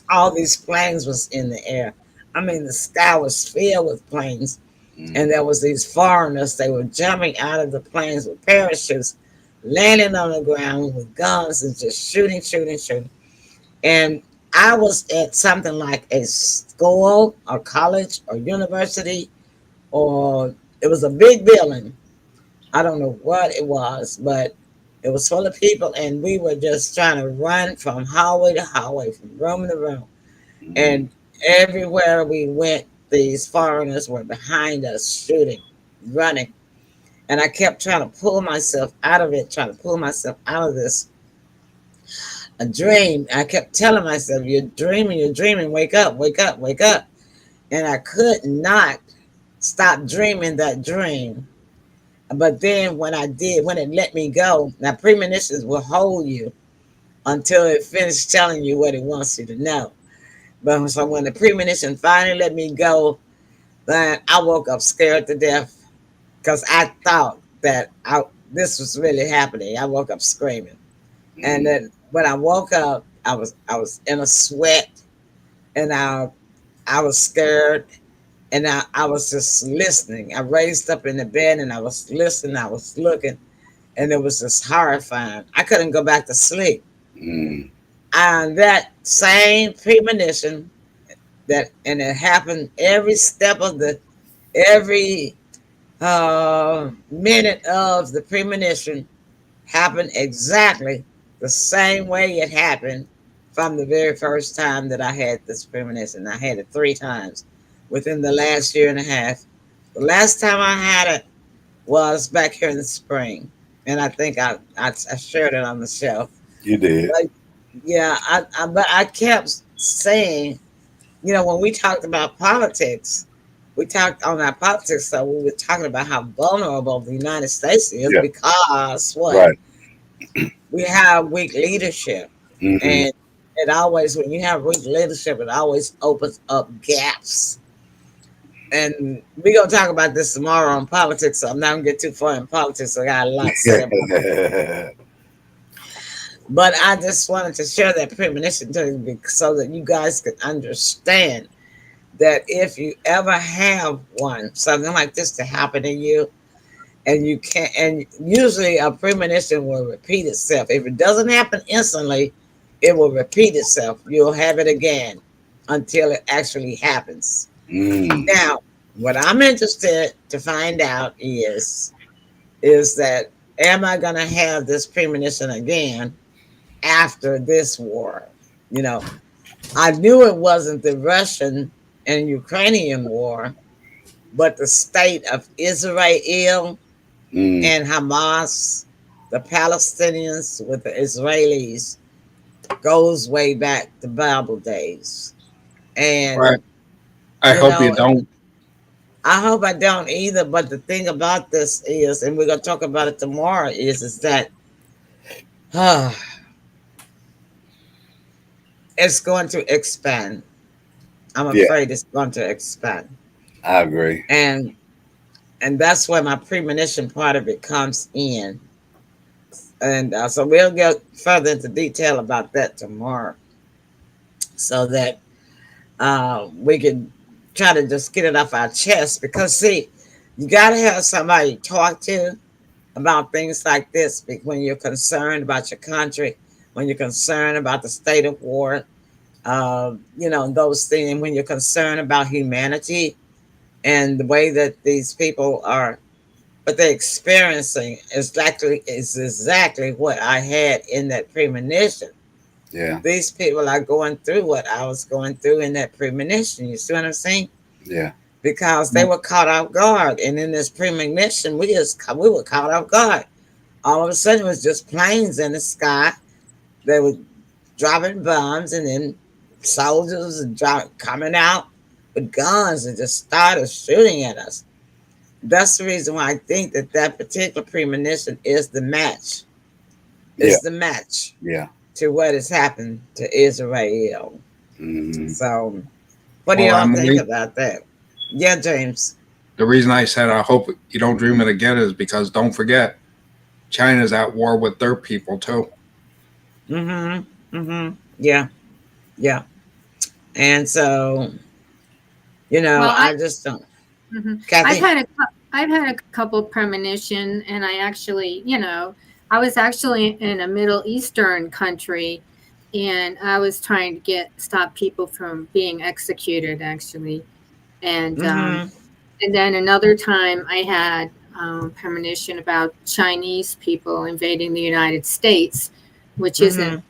[SPEAKER 1] All these planes was in the air. I mean, the sky was filled with planes. And there was these foreigners. They were jumping out of the planes with parachutes, landing on the ground with guns and just shooting, shooting, shooting. And I was at something like a school or college or university, or it was a big building. I don't know what it was, but it was full of people, and we were just trying to run from hallway to hallway, from room to room. And everywhere we went, these foreigners were behind us, shooting, running. And I kept trying to pull myself out of it, trying to pull myself out of this a dream. I kept telling myself, you're dreaming, wake up, wake up, wake up. And I could not stop dreaming that dream. But then when it let me go, now premonitions will hold you until it finishes telling you what it wants you to know. But so when the premonition finally let me go, then I woke up scared to death because I thought that this was really happening. I woke up screaming. And then when I woke up, I was in a sweat, and I was scared, and I was just listening. I raised up in the bed and I was listening, I was looking, and it was just horrifying. I couldn't go back to sleep. And that same premonition and it happened every step of every minute of the premonition happened exactly the same way it happened from the very first time that I had this premonition. I had it 3 times within the last year and a half. The last time I had it was back here in the spring, and I think I shared it on the show.
[SPEAKER 2] You did.
[SPEAKER 1] But, yeah, but I kept saying, when we talked about politics, we talked on our politics, so we were talking about how vulnerable the United States is because what?
[SPEAKER 2] Right.
[SPEAKER 1] We have weak leadership. And it always, when you have weak leadership, it always opens up gaps. And we're going to talk about this tomorrow on politics, so I'm not going to get too far in politics. I got a lot to say about it. But I just wanted to share that premonition to you so that you guys can understand that if you ever have something like this to happen to you, and you can't, and usually a premonition will repeat itself. If it doesn't happen instantly, it will repeat itself. You'll have it again until it actually happens. Now, what I'm interested to find out is that am I going to have this premonition again after this war? I knew it wasn't the Russian and Ukrainian war, but the state of Israel and Hamas, the Palestinians with the Israelis, goes way back to Bible days. And
[SPEAKER 4] right. I hope you don't.
[SPEAKER 1] I hope I don't either. But the thing about this is, and we're going to talk about it tomorrow, is that it's going to expand. I'm afraid it's going to expand.
[SPEAKER 2] I agree.
[SPEAKER 1] And that's where my premonition part of it comes in. And so we'll get further into detail about that tomorrow so that we can try to just get it off our chest. Because, see, you got to have somebody to talk to about things like this when you're concerned about your country, when you're concerned about the state of war, those things, when you're concerned about humanity and the way that these people are, what they're experiencing is exactly what I had in that premonition.
[SPEAKER 2] Yeah.
[SPEAKER 1] These people are going through what I was going through in that premonition. You see what I'm saying?
[SPEAKER 2] Yeah.
[SPEAKER 1] Because they were caught off guard. And in this premonition, we were caught off guard. All of a sudden, it was just planes in the sky. They were dropping bombs, and then soldiers coming out with guns and just started shooting at us. That's the reason why I think that that particular premonition is the match.
[SPEAKER 2] Yeah.
[SPEAKER 1] It's the match
[SPEAKER 2] Yeah.
[SPEAKER 1] to what has happened to Israel.
[SPEAKER 2] Mm-hmm.
[SPEAKER 1] So, what do
[SPEAKER 4] Well,
[SPEAKER 1] y'all think
[SPEAKER 4] Emily,
[SPEAKER 1] about that? Yeah, James.
[SPEAKER 4] the reason I said I hope you don't dream it again is because don't forget, China's at war with their people too.
[SPEAKER 1] Yeah. Yeah. And so,
[SPEAKER 3] Well,
[SPEAKER 1] I just don't.
[SPEAKER 3] I've
[SPEAKER 1] Kathy?
[SPEAKER 3] had a couple premonition, and I actually, I was actually in a Middle Eastern country, and I was trying to stop people from being executed, actually, and then another time I had premonition about Chinese people invading the United States, which isn't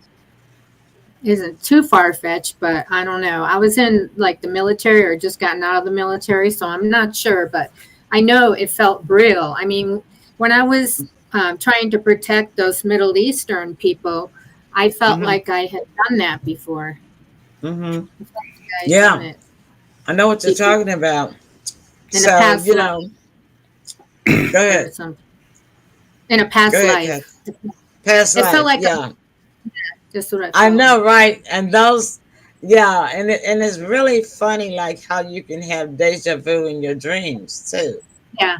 [SPEAKER 3] too far fetched, but I don't know. I was in like the military or just gotten out of the military, so I'm not sure, but I know it felt real. I mean, when I was trying to protect those Middle Eastern people, I felt like I had done that before.
[SPEAKER 1] Yeah.
[SPEAKER 3] Done it.
[SPEAKER 1] I know what you're talking about.
[SPEAKER 3] In
[SPEAKER 1] So,
[SPEAKER 3] a past life.
[SPEAKER 1] Go ahead.
[SPEAKER 3] In a past
[SPEAKER 1] Go ahead,
[SPEAKER 3] life.
[SPEAKER 1] Kathy. Past
[SPEAKER 3] It
[SPEAKER 1] life,
[SPEAKER 3] felt like
[SPEAKER 1] yeah.
[SPEAKER 3] That's what
[SPEAKER 1] I know, right? And those, yeah, and it's really funny, like how you can have deja vu in your dreams too.
[SPEAKER 3] Yeah.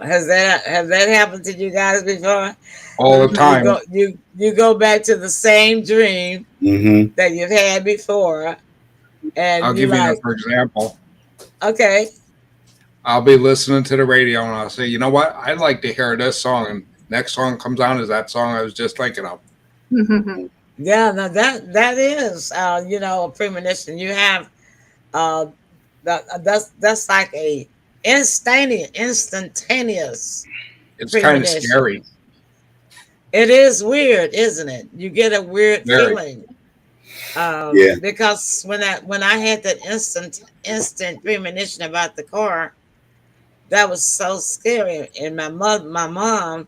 [SPEAKER 1] Has that happened to you guys before?
[SPEAKER 4] All the time.
[SPEAKER 1] You go back to the same dream
[SPEAKER 2] Mm-hmm.
[SPEAKER 1] that you've had before, and
[SPEAKER 4] I'll
[SPEAKER 1] you
[SPEAKER 4] give you
[SPEAKER 1] like,
[SPEAKER 4] an example.
[SPEAKER 1] okay,
[SPEAKER 4] I'll be listening to the radio and I'll say, you know what? I'd like to hear this song. And next song comes on is that song I was just thinking of.
[SPEAKER 1] yeah, now that is a premonition. You have that's like a instantaneous
[SPEAKER 4] It's kind of
[SPEAKER 1] premonition.
[SPEAKER 4] scary.
[SPEAKER 1] It is weird, isn't it? You get a weird
[SPEAKER 4] Very.
[SPEAKER 1] feeling.
[SPEAKER 2] Yeah.
[SPEAKER 1] Because when I had that instant premonition about the car, that was so scary. And my mom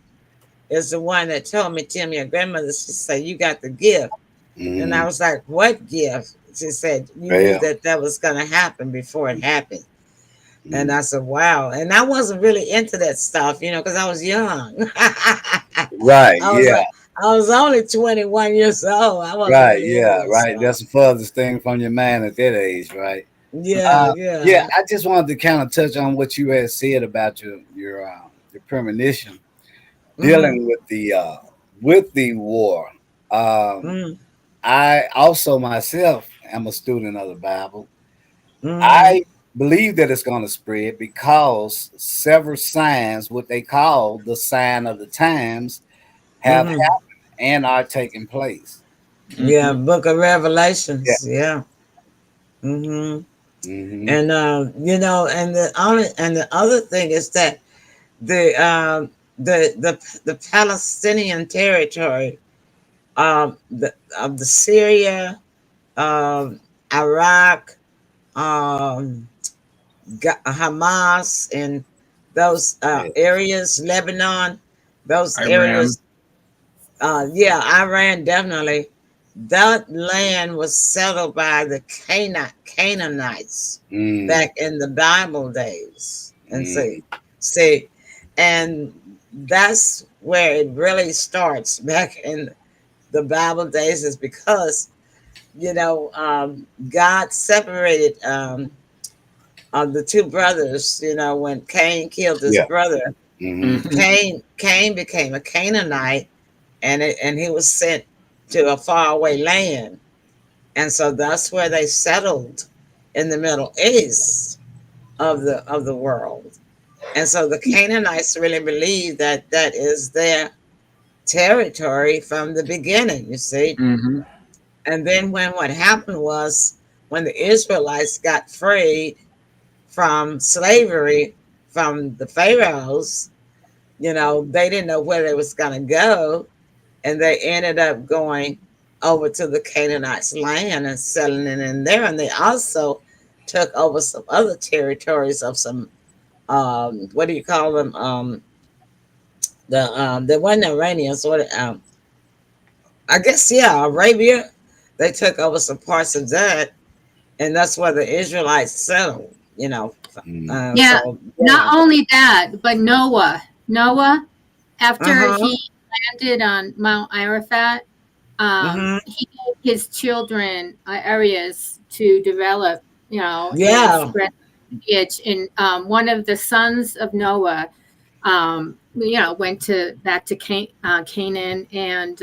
[SPEAKER 1] is the one that told me, Tim, your grandmother, she said, you got the gift.
[SPEAKER 2] Mm-hmm.
[SPEAKER 1] And I was like, what gift? She said, you knew that was going to happen before it happened. Mm-hmm. And I said, wow. And I wasn't really into that stuff, because I was young.
[SPEAKER 2] Right.
[SPEAKER 1] I was only 21 years old. I wasn't
[SPEAKER 2] Right.
[SPEAKER 1] really
[SPEAKER 2] Yeah.
[SPEAKER 1] into
[SPEAKER 2] Right.
[SPEAKER 1] stuff.
[SPEAKER 2] That's the furthest thing from your mind at that age, right?
[SPEAKER 1] Yeah.
[SPEAKER 2] Yeah. I just wanted to kind of touch on what you had said about your premonition dealing with the war. I also myself am a student of the Bible. I believe that it's going to spread because several signs, what they call the sign of the times, have happened and are taking place.
[SPEAKER 1] Yeah, Book of Revelations. Yeah. And and the other thing is that the Palestinian territory of the Syria, Iraq, Hamas, and those areas, Lebanon, those areas. Iran, definitely. That land was settled by the Canaanites back in the Bible days. And see, and that's where it really starts back in the Bible days, is because God separated the two brothers. When Cain killed his brother, Cain became a Canaanite, and he was sent to a faraway land, and so that's where they settled in the Middle East of the world. And so the Canaanites really believe that that is their territory from the beginning, you see. And then what happened was, when the Israelites got freed from slavery from the Pharaohs, they didn't know where they was going to go. And they ended up going over to the Canaanites' land and settling in there. And they also took over some other territories of some, what do you call them? They weren't Iranians, I guess, Arabia. They took over some parts of that. and that's where the Israelites settled.
[SPEAKER 3] Yeah.
[SPEAKER 1] So,
[SPEAKER 3] Not only that, but Noah, after
[SPEAKER 1] Uh-huh.
[SPEAKER 3] he landed on Mount Arafat, he gave his children areas to develop, and
[SPEAKER 1] Yeah.
[SPEAKER 3] spread lineage. And one of the sons of Noah, went back to Canaan, and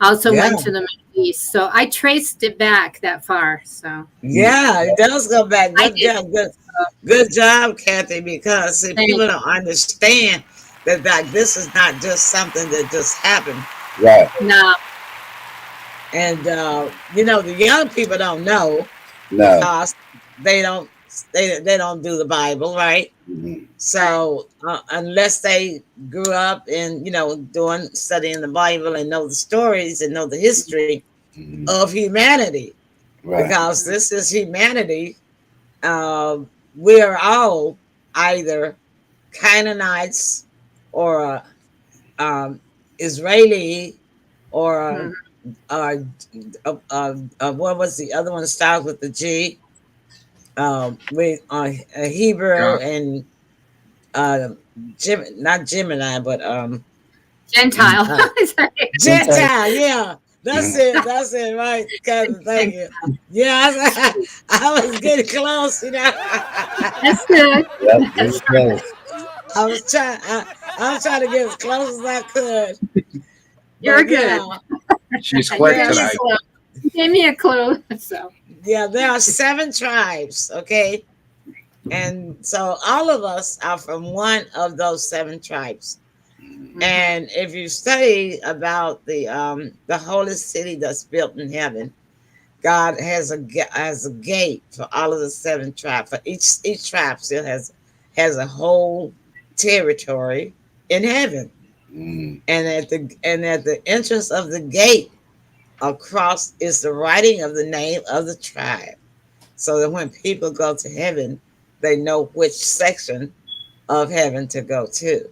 [SPEAKER 3] also
[SPEAKER 1] Yeah.
[SPEAKER 3] went to the Middle East. So I traced it back that far. So
[SPEAKER 1] Yeah, it does go back.
[SPEAKER 3] I
[SPEAKER 1] Good
[SPEAKER 3] did.
[SPEAKER 1] job, good job, Kathy. Because see,
[SPEAKER 3] Thank
[SPEAKER 1] people
[SPEAKER 3] you.
[SPEAKER 1] don't understand that this is not just something that just happened.
[SPEAKER 2] Right.
[SPEAKER 3] No.
[SPEAKER 1] And the young people don't know
[SPEAKER 2] No.
[SPEAKER 1] because they don't do the Bible, right? So unless they grew up in studying the Bible and know the stories and know the history of humanity,
[SPEAKER 2] Right.
[SPEAKER 1] because this is humanity. We are all either Canaanites or Israeli or what was the other one? Starts with the G. With Hebrew and not Gemini, but
[SPEAKER 3] Gentile.
[SPEAKER 1] Gentile. Yeah, that's it. That's it. Right, Kevin. Thank you. Yeah, I was getting close.
[SPEAKER 3] That's good.
[SPEAKER 2] Yep, it's close.
[SPEAKER 1] I was trying to get as close as I could.
[SPEAKER 3] You're
[SPEAKER 1] But,
[SPEAKER 3] good.
[SPEAKER 4] She's quick tonight.
[SPEAKER 3] Give me a clue. So
[SPEAKER 1] yeah, there are 7 tribes. Okay, and so all of us are from one of those 7 tribes. And if you study about the holy city that's built in heaven, God has a gate for all of the 7 tribes. For each tribe still has a whole territory in heaven. And at the entrance of the gate across is the writing of the name of the tribe, so that when people go to heaven, they know which section of heaven to go to.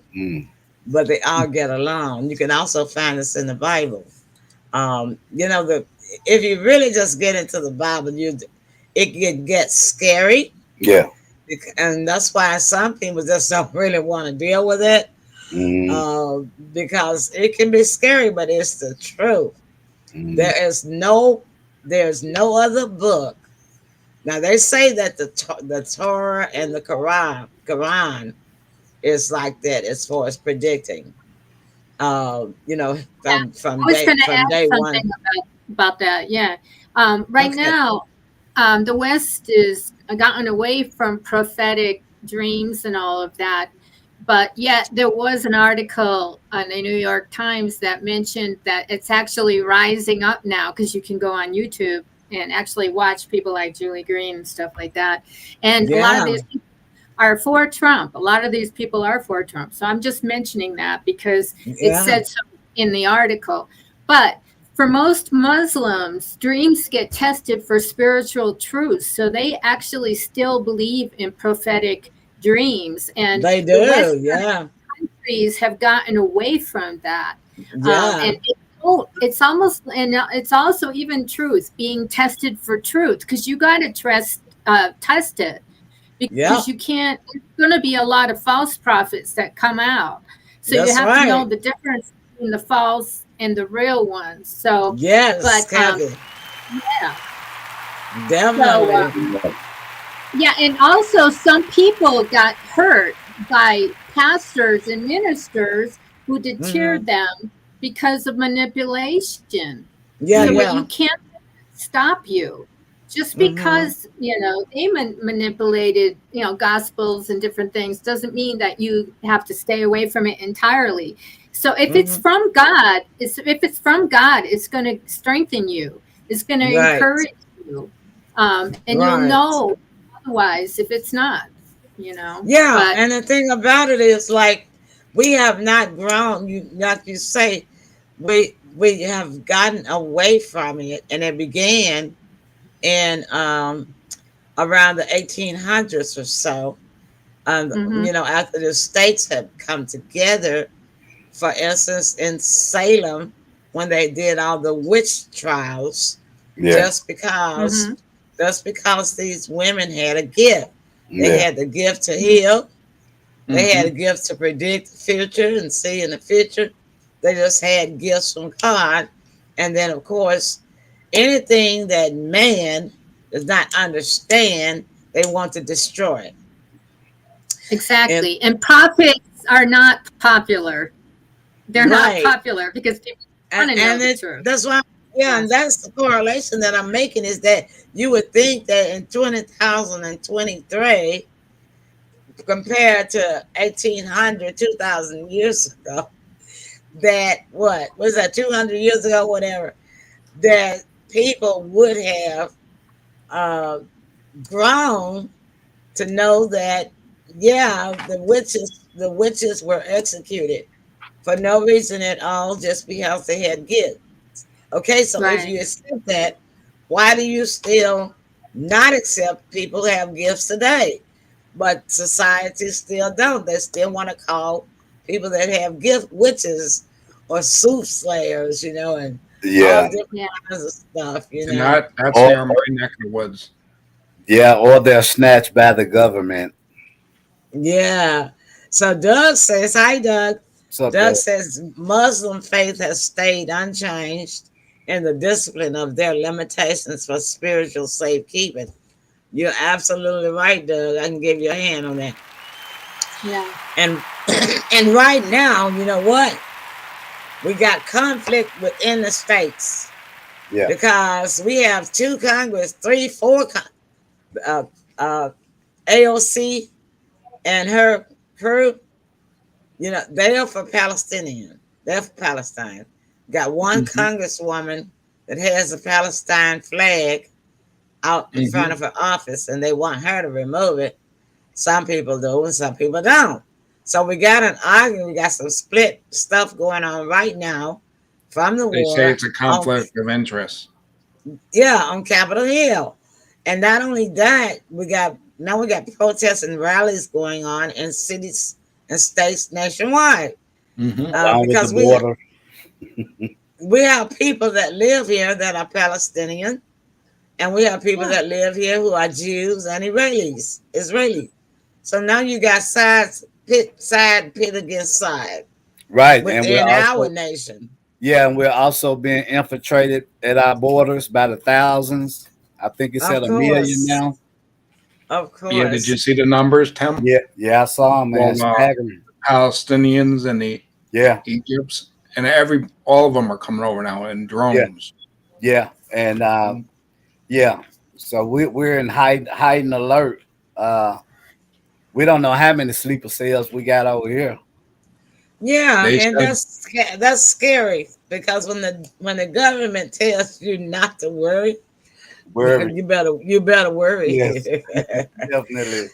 [SPEAKER 1] But they all get along. You can also find this in the Bible. If you really just get into the Bible, it can get scary.
[SPEAKER 2] Yeah.
[SPEAKER 1] And that's why some people just don't really want to deal with it. Because it can be scary, but it's the truth. There's no other book. Now they say that the Torah and the Quran is like that as far as predicting. From
[SPEAKER 3] I was going to add
[SPEAKER 1] day
[SPEAKER 3] something
[SPEAKER 1] one.
[SPEAKER 3] about that. Yeah. Right now, the West is gotten away from prophetic dreams and all of that. But yet there was an article on the New York Times that mentioned that it's actually rising up now, because you can go on YouTube and actually watch people like Julie Green and stuff like that. And a lot of these people are for Trump. A lot of these people are for Trump. So I'm just mentioning that because it said so in the article. But for most Muslims, dreams get tested for spiritual truths. So they actually still believe in prophetic dreams. And
[SPEAKER 1] they
[SPEAKER 3] the
[SPEAKER 1] do,
[SPEAKER 3] Western countries have gotten away from that. And it's almost, and it's also even truth being tested for truth, because you got to test it. Because you can't, there's going to be a lot of false prophets that come out. So you have to know the difference between the false and the real ones. So,
[SPEAKER 1] yes, Kathy.
[SPEAKER 3] Yeah.
[SPEAKER 1] Definitely.
[SPEAKER 3] So, yeah, and also some people got hurt by pastors and ministers who deterred them because of manipulation. You can't stop you. Just because, they manipulated, gospels and different things doesn't mean that you have to stay away from it entirely. So if it's from God, it's going to strengthen you. It's going to encourage you. And you'll know otherwise if it's not,
[SPEAKER 1] Yeah, and the thing about it is, like, we have not grown. Like you say, we have gotten away from it, and it began in around the 1800s or so. After the states have come together, for instance, in Salem, when they did all the witch trials, just because Just because these women had a gift. They
[SPEAKER 2] Yeah.
[SPEAKER 1] had the gift to heal. They had a
[SPEAKER 2] Mhm.
[SPEAKER 1] gift to predict the future and see in the future. They just had gifts from God. And then, of course, anything that man does not understand, they want to destroy it. And
[SPEAKER 3] Exactly. And prophets are not popular. They're not
[SPEAKER 1] right.
[SPEAKER 3] popular because people want to know the truth.
[SPEAKER 1] That's why, yeah, and that's the correlation that I'm making is that you would think that in 2023, compared to 1800, 2000 years ago, that what was that 200 years ago, whatever, that people would have uh, grown to know that, yeah, the witches were executed for no reason at all, just because they had gifts. Okay, so if
[SPEAKER 3] Right.
[SPEAKER 1] you accept that, why do you still not accept people who have gifts today? But society still don't. They still want to call people that have gift witches or soothsayers, and all
[SPEAKER 2] Yeah.
[SPEAKER 1] different kinds of stuff,
[SPEAKER 4] And that's
[SPEAKER 2] Or,
[SPEAKER 4] here in my neck of the woods.
[SPEAKER 2] yeah, or they're snatched by the government.
[SPEAKER 1] Yeah. So Doug says, hi, Doug.
[SPEAKER 2] So
[SPEAKER 1] Doug says Muslim faith has stayed unchanged in the discipline of their limitations for spiritual safekeeping. You're absolutely right, Doug. I can give you a hand on that.
[SPEAKER 3] Yeah.
[SPEAKER 1] And and right now, you know what? We got conflict within the states.
[SPEAKER 2] Yeah.
[SPEAKER 1] Because we have two Congress, three, four AOC and her crew, they are for Palestinian. They're for Palestine. Got one congresswoman that has a Palestine flag out in front of her office, and they want her to remove it. Some people do, and some people don't. So we got an argument. We got some split stuff going on right now from the
[SPEAKER 4] They
[SPEAKER 1] war.
[SPEAKER 4] say it's a conflict of interest.
[SPEAKER 1] On Capitol Hill. And not only that, we got protests and rallies going on in cities and states nationwide. Because we have people that live here that are Palestinian, and we have people that live here who are Jews and Israeli. So now you got pit against side.
[SPEAKER 2] Right. And
[SPEAKER 1] Within our nation.
[SPEAKER 2] Yeah, and we're also being infiltrated at our borders by the thousands. I think it's at 1 million now.
[SPEAKER 1] Of course.
[SPEAKER 4] Yeah, did you see the numbers, Tim?
[SPEAKER 2] Yeah, I saw them, man.
[SPEAKER 4] Palestinians and the Egypts, and all of them are coming over now in drones.
[SPEAKER 2] Yeah, and so we're in hiding alert. We don't know how many sleeper cells we got over here.
[SPEAKER 1] Yeah, and that's scary, because when the government tells you not to worry, you better worry.
[SPEAKER 2] Yes, definitely.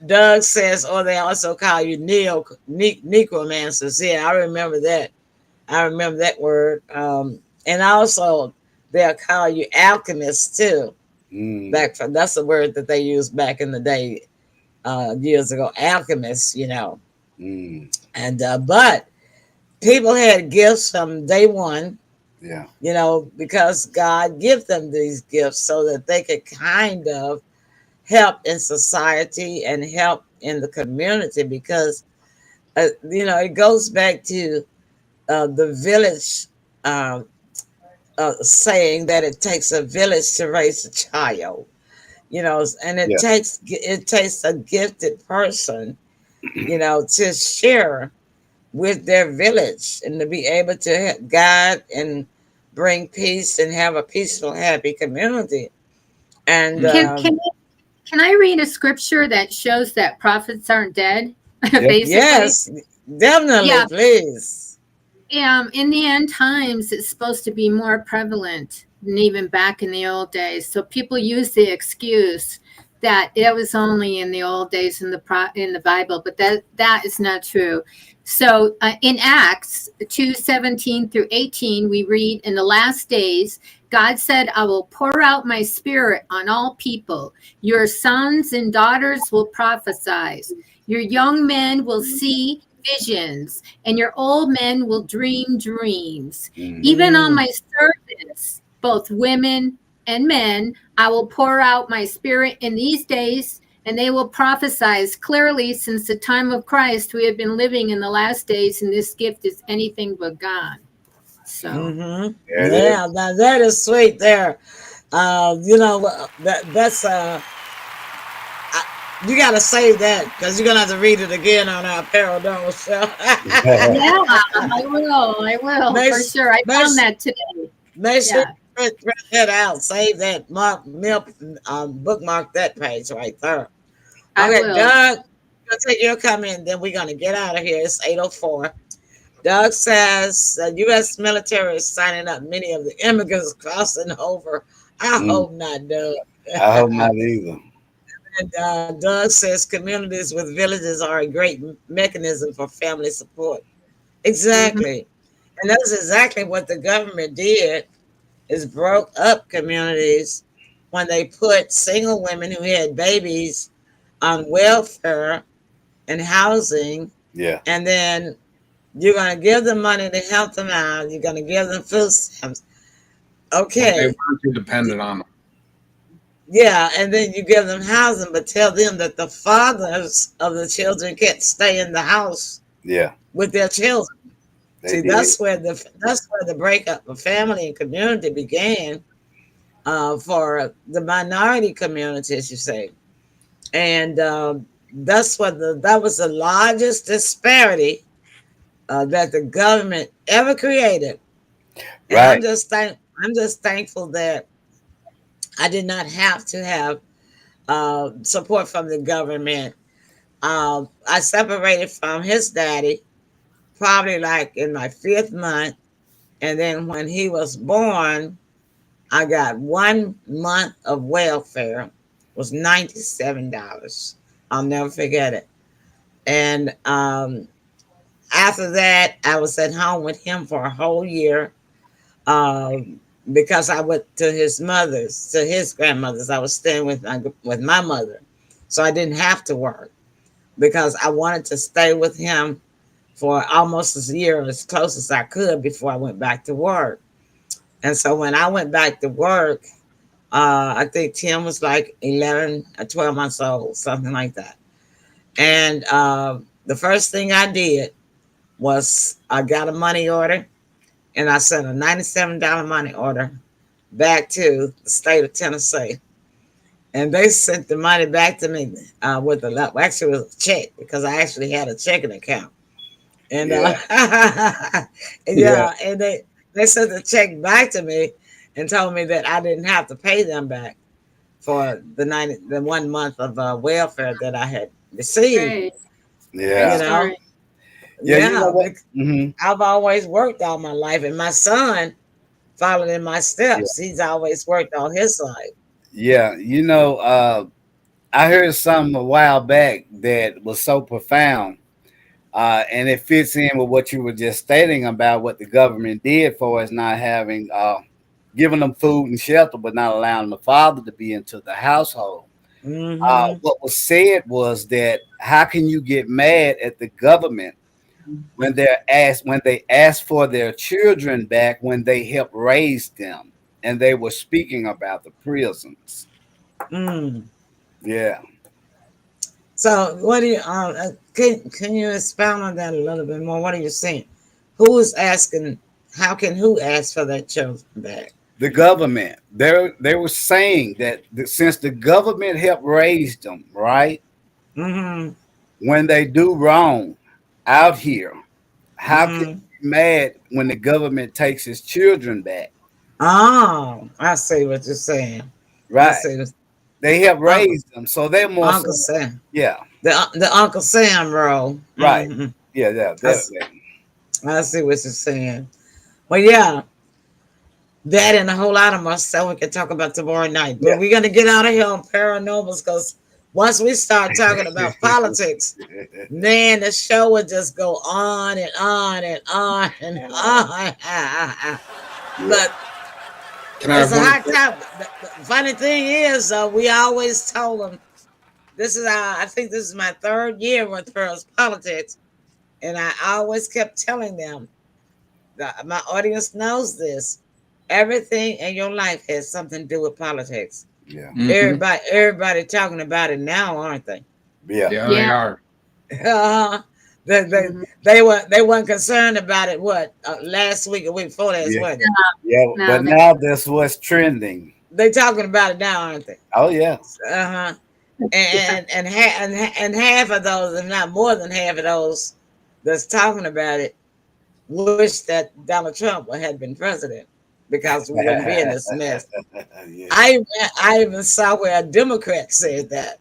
[SPEAKER 1] Doug says, or they also call you necromancers. Yeah, I remember that. I remember that word. And also they'll call you alchemists too. That's the word that they used back in the day, years ago. Alchemists, And but people had gifts from day one.
[SPEAKER 2] Yeah.
[SPEAKER 1] Because God gave them these gifts so that they could kind of help in society and help in the community, because it goes back to the village saying that it takes a village to raise a child, and it takes a gifted person, to share with their village and to be able to guide and bring peace and have a peaceful, happy community. And
[SPEAKER 3] can I read a scripture that shows that prophets aren't dead? Basically?
[SPEAKER 1] Yes, definitely, please.
[SPEAKER 3] In the end times, it's supposed to be more prevalent than even back in the old days. So people use the excuse that it was only in the old days in the Bible, but that is not true. So in Acts 2:17-18, we read, in the last days, God said, I will pour out my spirit on all people. Your sons and daughters will prophesy. Your young men will see visions, and your old men will dream dreams. Even on my servants, both women and men, I will pour out my spirit in these days, and they will prophesy clearly. Since the time of Christ, we have been living in the last days, and this gift is anything but gone. So,
[SPEAKER 1] yeah, now that is sweet there. You know, that's you got to save that because you're gonna have to read it again on our Paranormal show.
[SPEAKER 3] yeah, I will for sure. I found that today.
[SPEAKER 1] Make sure you print that out. Save that. Bookmark that page right there. Okay, Doug, I'll take your comment. Then we're gonna get out of here. It's 8:04. Doug says the U.S. military is signing up many of the immigrants crossing over. I hope not, Doug.
[SPEAKER 2] I hope not either.
[SPEAKER 1] And Doug says communities with villages are a great mechanism for family support. Exactly. And that's exactly what the government did, is broke up communities when they put single women who had babies on welfare and housing.
[SPEAKER 2] Yeah.
[SPEAKER 1] And then you're going to give them money to help them out. You're going to give them food stamps. Okay.
[SPEAKER 4] They weren't too dependent on them.
[SPEAKER 1] Yeah, and then you give them housing, but tell them that the fathers of the children can't stay in the house with their children. See, that's where the breakup of family and community began for the minority communities, you say. And that's what that was the largest disparity that the government ever created. And
[SPEAKER 2] Right.
[SPEAKER 1] I'm just thankful that I did not have to have support from the government. I separated from his daddy probably like in my 5th month. And then when he was born, I got 1 month of welfare. It was $97. I'll never forget it. And after that, I was at home with him for a whole year. Because I went to his grandmother's. I was staying with my mother. So I didn't have to work because I wanted to stay with him for almost a year, as close as I could before I went back to work. And so when I went back to work, I think Tim was like 11 or 12 months old, something like that. And the first thing I did was I got a money order. And I sent a $97 money order back to the state of Tennessee. And they sent the money back to me with it was a check, because I actually had a checking account. And and they sent the check back to me and told me that I didn't have to pay them back for the 1 month of welfare that I had received.
[SPEAKER 3] Great.
[SPEAKER 2] Yeah.
[SPEAKER 1] You know?
[SPEAKER 2] Yeah, you know what?
[SPEAKER 1] I've always worked all my life, and my son followed in my steps. He's always worked all his life.
[SPEAKER 2] Yeah, you know, I heard something a while back that was so profound, and it fits in with what you were just stating about what the government did for us, not having giving them food and shelter, but not allowing the father to be into the household. What was said was that how can you get mad at the government when they asked for their children back when they helped raise them, and they were speaking about the prisons. Yeah.
[SPEAKER 1] So what do you can you expound on that a little bit more? What are you saying? Who is asking? Who ask for their children back?
[SPEAKER 2] The government. They were saying that since the government helped raise them, right? When they do wrong out here, how can you be mad when the government takes its children back?
[SPEAKER 1] Oh, I see what you're saying.
[SPEAKER 2] Right. They help raise them, so they're more
[SPEAKER 1] Uncle Sam.
[SPEAKER 2] Yeah.
[SPEAKER 1] The Uncle Sam role.
[SPEAKER 2] Right. Yeah.
[SPEAKER 1] I see what you're saying. Well, yeah. That and a whole lot of more stuff we can talk about tomorrow night. But we're going to get out of here on Paranormals, because once we start talking about politics, man, the show would just go on and on and on and on. But it's a hot topic. The funny thing is, we always told them, I think this is my 3rd year with Pearl's Politics, and I always kept telling them, my audience knows this, everything in your life has something to do with politics.
[SPEAKER 2] Yeah.
[SPEAKER 1] Everybody talking about it now, aren't they?
[SPEAKER 2] Yeah.
[SPEAKER 4] Yeah, they are.
[SPEAKER 1] They weren't concerned about it. What last week or week before last?
[SPEAKER 2] Yeah.
[SPEAKER 1] Were they?
[SPEAKER 2] Yeah,
[SPEAKER 3] No,
[SPEAKER 2] but now that's what's trending.
[SPEAKER 1] They talking about it now, aren't they?
[SPEAKER 2] Oh yeah.
[SPEAKER 1] And half of those, if not more than half of those that's talking about it, wish that Donald Trump had been president because we wouldn't be in this mess.
[SPEAKER 2] Yeah.
[SPEAKER 1] I even saw where a Democrat said that.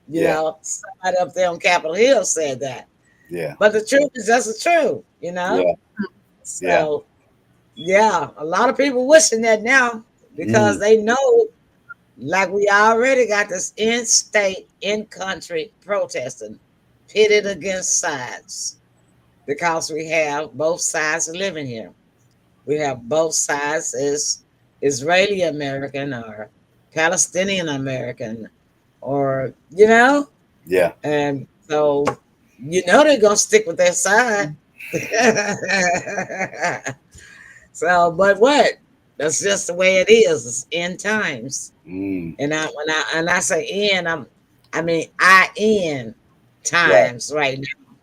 [SPEAKER 1] You know, somebody up there on Capitol Hill said that.
[SPEAKER 2] Yeah.
[SPEAKER 1] But the truth is just the truth, you know?
[SPEAKER 2] Yeah.
[SPEAKER 1] So, yeah, a lot of people wishing that now because they know, like we already got this in-state, in-country protesting, pitted against sides because we have both sides living here. We have both sides as Israeli American or Palestinian American or, you know?
[SPEAKER 2] Yeah.
[SPEAKER 1] And so, you know, they're going to stick with their side. So, but what? That's just the way it is. It's end times. And when I say end, I mean end times right now.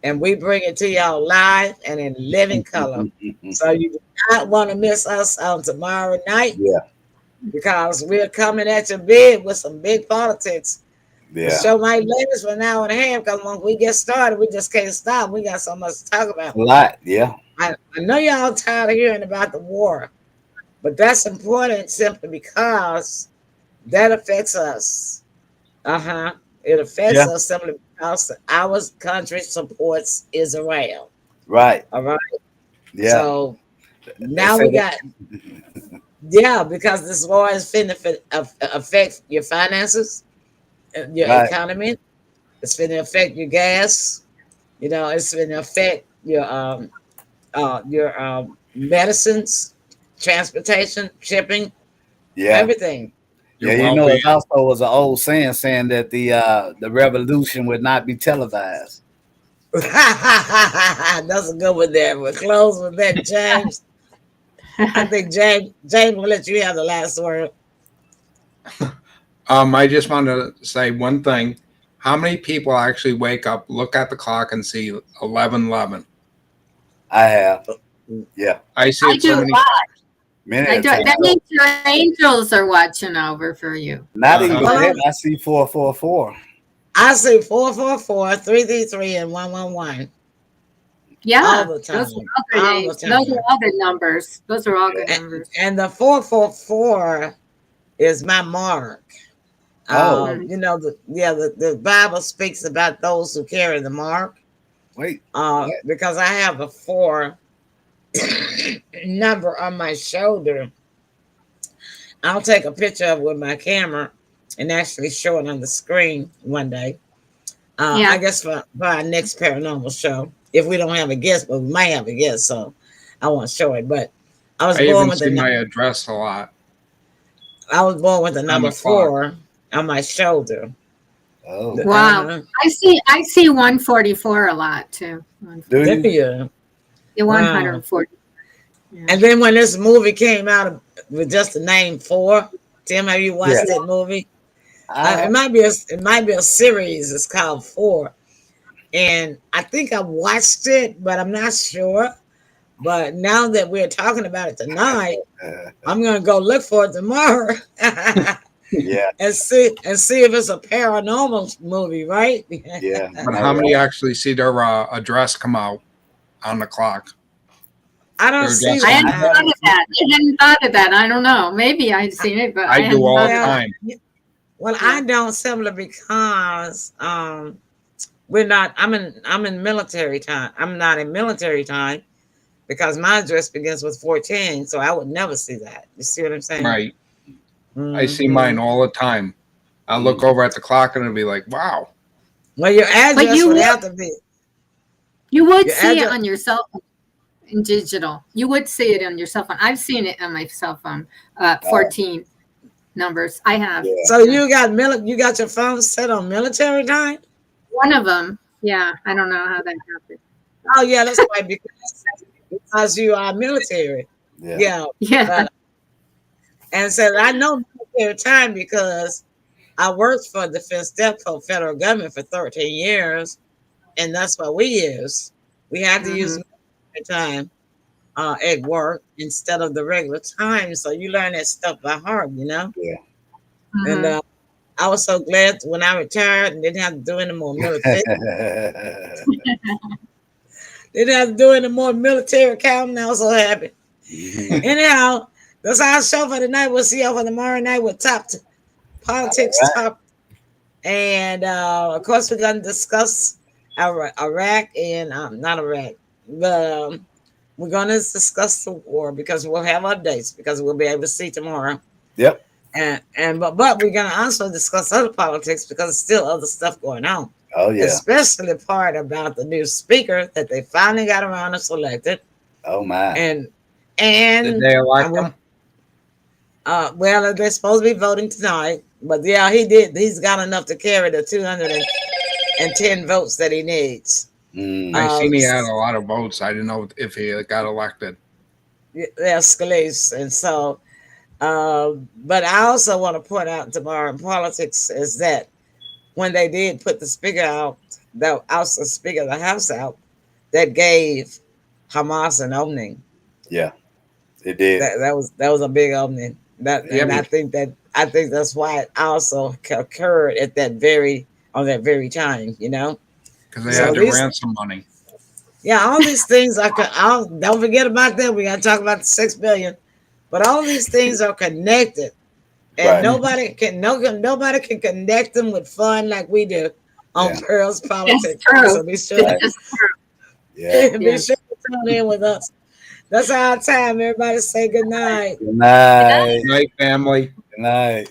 [SPEAKER 1] And we bring it to y'all live and in living color. So you do not want to miss us on tomorrow night.
[SPEAKER 2] Yeah.
[SPEAKER 1] Because we're coming at you big with some big politics.
[SPEAKER 2] Yeah.
[SPEAKER 1] The show might last for an hour and a half because when we get started, we just can't stop. We got so much to talk about.
[SPEAKER 2] A lot, yeah.
[SPEAKER 1] I know y'all tired of hearing about the war, but that's important simply because that affects us. It affects us simply because our country supports Israel.
[SPEAKER 2] Right.
[SPEAKER 1] All right.
[SPEAKER 2] Yeah.
[SPEAKER 1] So now we got, because this war is finna affect your finances, your economy. It's finna affect your gas. You know, it's finna affect your medicines, transportation, shipping, everything.
[SPEAKER 2] Yeah, you know, it also was an old saying that the revolution would not be televised.
[SPEAKER 1] That's a good one there. We'll close with that, James. I think James will let you have the last word.
[SPEAKER 4] I just want to say one thing. How many people actually wake up, look at the clock, and see 11:11?
[SPEAKER 2] I have. Yeah.
[SPEAKER 4] I see it so many.
[SPEAKER 3] That means your angels are watching over for you.
[SPEAKER 2] Not even that. I see 444.
[SPEAKER 1] I see 444, 333, and 111.
[SPEAKER 3] Yeah,
[SPEAKER 1] all the time.
[SPEAKER 3] Those are all good numbers. Those are all good numbers.
[SPEAKER 1] And the 444 is my mark. You know, the Bible speaks about those who carry the mark. Because I have a 4 number on my shoulder. I'll take a picture of it with my camera and actually show it on the screen one day. I guess for our next paranormal show, if we don't have a guest, but we might have a guest, so I won't show it. But I was born with
[SPEAKER 4] my address a lot.
[SPEAKER 1] I was born with the number 4 on my shoulder.
[SPEAKER 2] Oh
[SPEAKER 3] wow! I see 144 a lot too.
[SPEAKER 1] Do you?
[SPEAKER 3] The 140.
[SPEAKER 1] Yeah. And then when this movie came out with just the name 4, Tim, have you watched that movie? It might be a series. It's called 4, and I think I watched it, but I'm not sure. But now that we're talking about it tonight, I'm gonna go look for it tomorrow. and see if it's a paranormal movie, right?
[SPEAKER 4] But how many actually see their address come out on the clock?
[SPEAKER 1] I don't see that.
[SPEAKER 3] I hadn't thought of that. I don't know. Maybe I've seen it, but
[SPEAKER 4] I do all the time.
[SPEAKER 1] Well, I don't simply because we're not. I'm in military time. I'm not in military time because my address begins with 14, so I would never see that. You see what I'm saying?
[SPEAKER 4] Right. I see mine all the time. I look over at the clock and it'll be like, wow.
[SPEAKER 1] Well, your address would have to be.
[SPEAKER 3] You would see it on your cell phone in digital. You would see it on your cell phone. I've seen it on my cell phone. 14 numbers. I have.
[SPEAKER 1] So you got your phone set on military time?
[SPEAKER 3] One of them. Yeah. I don't know how that happened.
[SPEAKER 1] Oh yeah, that's why because you are military. Yeah.
[SPEAKER 3] Yeah.
[SPEAKER 1] And so I know military time because I worked for the Defense Depot federal government for 13 years, and that's what we use. We had to use military time at work instead of the regular time. So you learn that stuff by heart, you know?
[SPEAKER 2] Yeah.
[SPEAKER 1] And I was so glad when I retired and didn't have to do any more military. Didn't have to do any more military counting. I was so happy. Anyhow, that's our show for tonight. We'll see y'all for tomorrow night with top politics top. And of course, we're going to discuss Iraq and not Iraq, but we're going to discuss the war because we'll have updates because we'll be able to see tomorrow.
[SPEAKER 2] Yep.
[SPEAKER 1] But we're going to also discuss other politics because there's still other stuff going on.
[SPEAKER 2] Oh yeah.
[SPEAKER 1] Especially the part about the new speaker that they finally got around and selected.
[SPEAKER 2] Oh my.
[SPEAKER 1] And
[SPEAKER 4] did they elect him?
[SPEAKER 1] Well, they're supposed to be voting tonight, but yeah, he did. He's got enough to carry the 210 votes that he needs.
[SPEAKER 4] I seen he had a lot of votes. I didn't know if he got elected.
[SPEAKER 1] Yeah, Scalise, and so. But I also want to point out tomorrow in politics is that when they did put the speaker out, the speaker of the House out, that gave Hamas an opening.
[SPEAKER 2] Yeah, it did.
[SPEAKER 1] That was a big opening. And I think that's why it also occurred at that very time, you know,
[SPEAKER 4] because they had the ransom money.
[SPEAKER 1] Yeah, all these things don't forget about that. We got to talk about the $6 billion, but all these things are connected, and nobody can connect them with fun like we do on Pearl's Politics. So be sure, be sure to tune in with us. That's our time. Everybody say good night.
[SPEAKER 2] Good night.
[SPEAKER 4] Good night, family.
[SPEAKER 2] Good night.